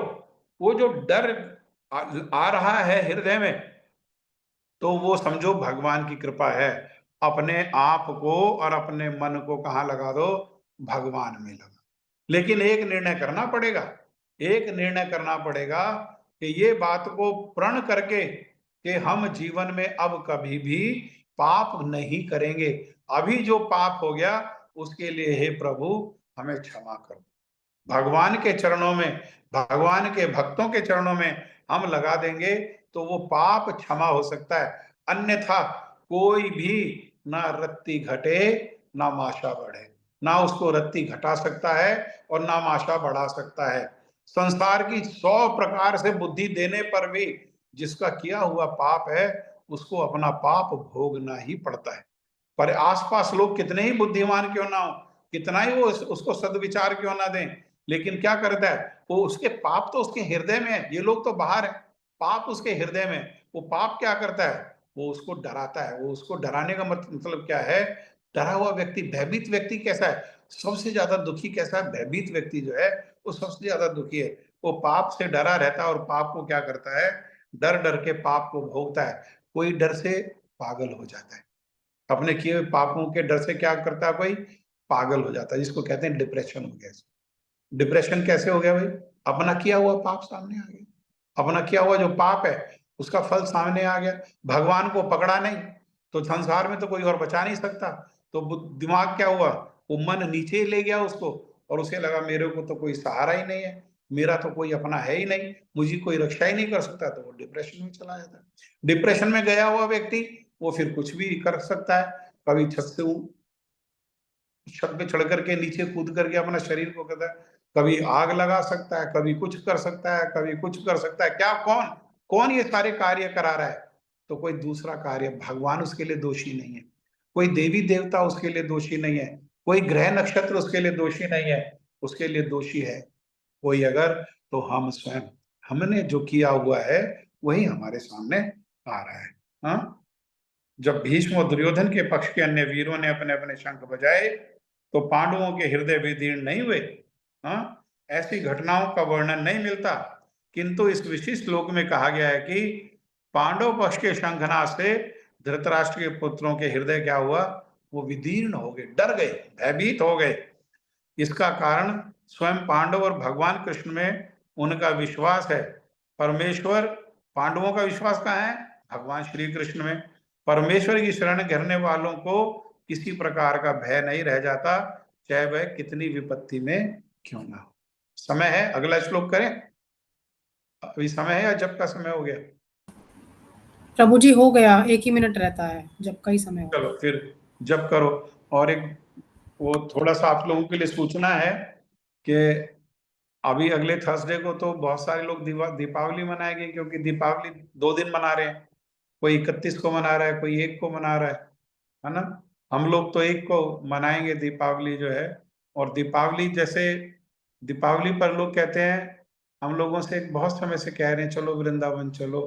वो जो डर आ रहा है हृदय में, तो वो समझो भगवान की कृपा है। अपने आप को और अपने मन को कहाँ लगा दो? भगवान में लगा। लेकिन एक निर्णय करना पड़ेगा कि ये बात को प्रण करके कि हम जीवन में अब कभी भी पाप नहीं करेंगे। अभी जो पाप हो गया उसके लिए हे प्रभु हमें क्षमा करो। भगवान के चरणों में, भगवान के भक्तों के चरणों में हम लगा देंगे तो वो पाप क्षमा हो सकता है। अन्यथा कोई भी ना रत्ती घटे ना माशा बढ़े, ना उसको रत्ती घटा सकता है और ना माशा बढ़ा सकता है। संसार की 100 प्रकार से बुद्धि देने पर भी जिसका किया हुआ पाप है उसको अपना पाप भोगना ही पड़ता है। पर आसपास लोग कितने ही बुद्धिमान क्यों ना हो, कितना ही वो उसको सद्विचार क्यों ना दें, लेकिन क्या करता है वो? उसके पाप तो उसके हृदय में है, ये लोग तो बाहर है, पाप उसके हृदय में। वो पाप क्या करता है? वो उसको डराता है। वो उसको डराने का मतलब क्या है? डरा हुआ व्यक्ति, भयभीत व्यक्ति कैसा है? सबसे ज्यादा दुखी कैसा है? भयभीत व्यक्ति जो है वो सबसे ज्यादा दुखी है। वो पाप से डरा रहता है और पाप को क्या करता है? डर डर के पाप को भोगता है। कोई डर से पागल हो जाता है, अपने किए हुए पापों के डर से क्या करता है? कोई पागल हो जाता है, जिसको कहते हैं डिप्रेशन हो गया। डिप्रेशन कैसे हो गया भाई? अपना किया हुआ पाप सामने आ गया, अपना किया हुआ जो पाप है उसका फल सामने आ गया। भगवान को पकड़ा नहीं तो संसार में तो कोई और बचा नहीं सकता। तो दिमाग क्या हुआ? वो मन नीचे ही ले गया उसको, और उसे लगा मेरे को तो कोई सहारा ही नहीं है, मेरा तो कोई अपना है ही नहीं, मुझे कोई रक्षा ही नहीं कर सकता। तो वो डिप्रेशन में चला जाता है। डिप्रेशन में गया हुआ व्यक्ति वो फिर कुछ भी कर सकता है। कभी छत पे चढ़ करके नीचे कूद करके अपना शरीर को कहता है, कभी आग लगा सकता है, कभी कुछ कर सकता है, कभी कुछ कर सकता है। क्या कौन कौन ये सारे कार्य करा रहा है? तो कोई दूसरा कार्य, भगवान उसके लिए दोषी नहीं है, कोई देवी देवता उसके लिए दोषी नहीं है, कोई ग्रह नक्षत्र उसके लिए दोषी नहीं है। उसके लिए दोषी है कोई अगर, तो हम स्वयं, हमने जो किया हुआ है वही हमारे सामने आ रहा है। हाँ, जब भीष्म और दुर्योधन के पक्ष के अन्य वीरों ने अपने अपने शंख बजाए तो पांडवों के हृदय विदीर्ण नहीं हुए। हाँ, ऐसी घटनाओं का वर्णन नहीं मिलता, किंतु इस विशिष्ट श्लोक में कहा गया है कि पांडव पक्ष के शंखनाद से धृतराष्ट्र के पुत्रों के हृदय क्या हुआ? वो विदीर्ण हो गए, डर गए, भयभीत हो गए। इसका कारण स्वयं पांडव और भगवान कृष्ण में उनका विश्वास है। परमेश्वर, पांडवों का विश्वास कहाँ है? भगवान श्री कृष्ण में। परमेश्वर की शरण करने वालों को किसी प्रकार का भय नहीं रह जाता, चाहे वह कितनी विपत्ति में क्यों ना हो। समय है, अगला श्लोक करें? अभी समय है या जब का समय हो गया? प्रभु जी हो गया, 1 ही मिनट रहता है, जब का ही समय हो। चलो फिर जब करो। और एक वो थोड़ा सा आप लोगों के लिए सूचना है कि अभी अगले थर्सडे को तो बहुत सारे लोग दीपावली मनाएंगे, क्योंकि दीपावली 2 दिन मना रहे हैं। कोई 31 को मना रहा है, कोई 1 को मना रहा है ना? हम लोग तो 1 को मनाएंगे दीपावली जो है। और दीपावली जैसे, दीपावली पर लोग कहते हैं, हम लोगों से बहुत समय से कह रहे हैं चलो वृंदावन चलो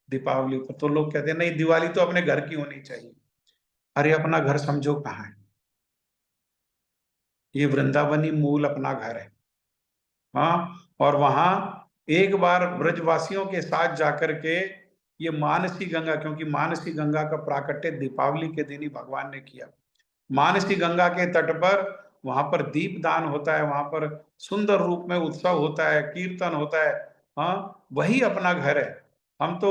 दीपावली पर, तो लोग कहते हैं नहीं, दिवाली तो अपने घर की होनी चाहिए। अरे अपना घर समझो कहाँ है? ये वृंदावन ही मूल अपना घर है। हाँ, और वहां एक बार ब्रजवासियों के साथ जाकर के ये मानसी गंगा, क्योंकि मानसी गंगा का प्राकट्य दीपावली के दिन ही भगवान ने किया। मानसी गंगा के तट पर वहां पर दीप दान होता है, वहां पर सुंदर रूप में उत्सव होता है, कीर्तन होता है। हाँ, वही अपना घर है। हम तो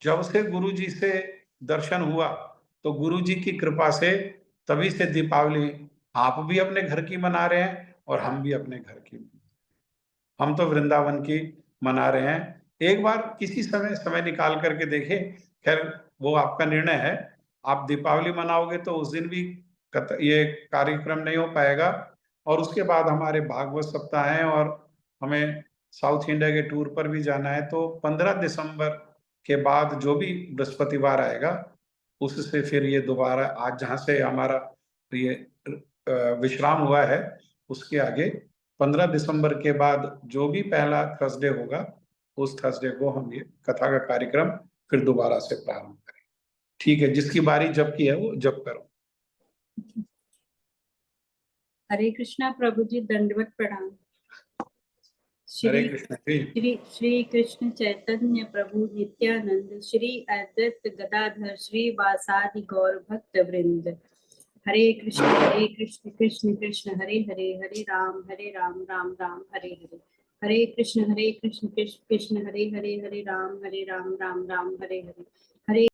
जब से गुरु जी से दर्शन हुआ तो गुरु जी की कृपा से तभी से दीपावली आप भी अपने घर की मना रहे हैं और हम भी अपने घर की, हम तो वृंदावन की मना रहे हैं। एक बार किसी समय निकाल करके देखें, खैर वो आपका निर्णय है। आप दीपावली मनाओगे तो उस दिन भी ये कार्यक्रम नहीं हो पाएगा। और उसके बाद हमारे भागवत सप्ताह है और हमें साउथ इंडिया के टूर पर भी जाना है। तो 15 दिसंबर के बाद जो भी बृहस्पतिवार आएगा उससे फिर ये दोबारा, आज जहाँ से हमारा ये विश्राम हुआ है उसके आगे 15 दिसंबर के बाद जो भी पहला थर्सडे होगा उस थर्सडे को हम ये कथा का कार्यक्रम फिर दोबारा से प्रारंभ करें। ठीक है, जिसकी बारी जब की है वो जब करो। हरे कृष्णा प्रभु जी, दंडवत प्रणाम। हरे श्री कृष्ण जी। श्री कृष्ण चैतन्य प्रभु नित्यानंद, श्री अद्वैत गदाधर श्रीवासादि गौर भक्त वृंद। हरे कृष्ण कृष्ण कृष्ण हरे हरे, हरे राम राम राम हरे हरे। हरे कृष्ण कृष्ण कृष्ण हरे हरे, हरे राम राम राम हरे हरे। हरे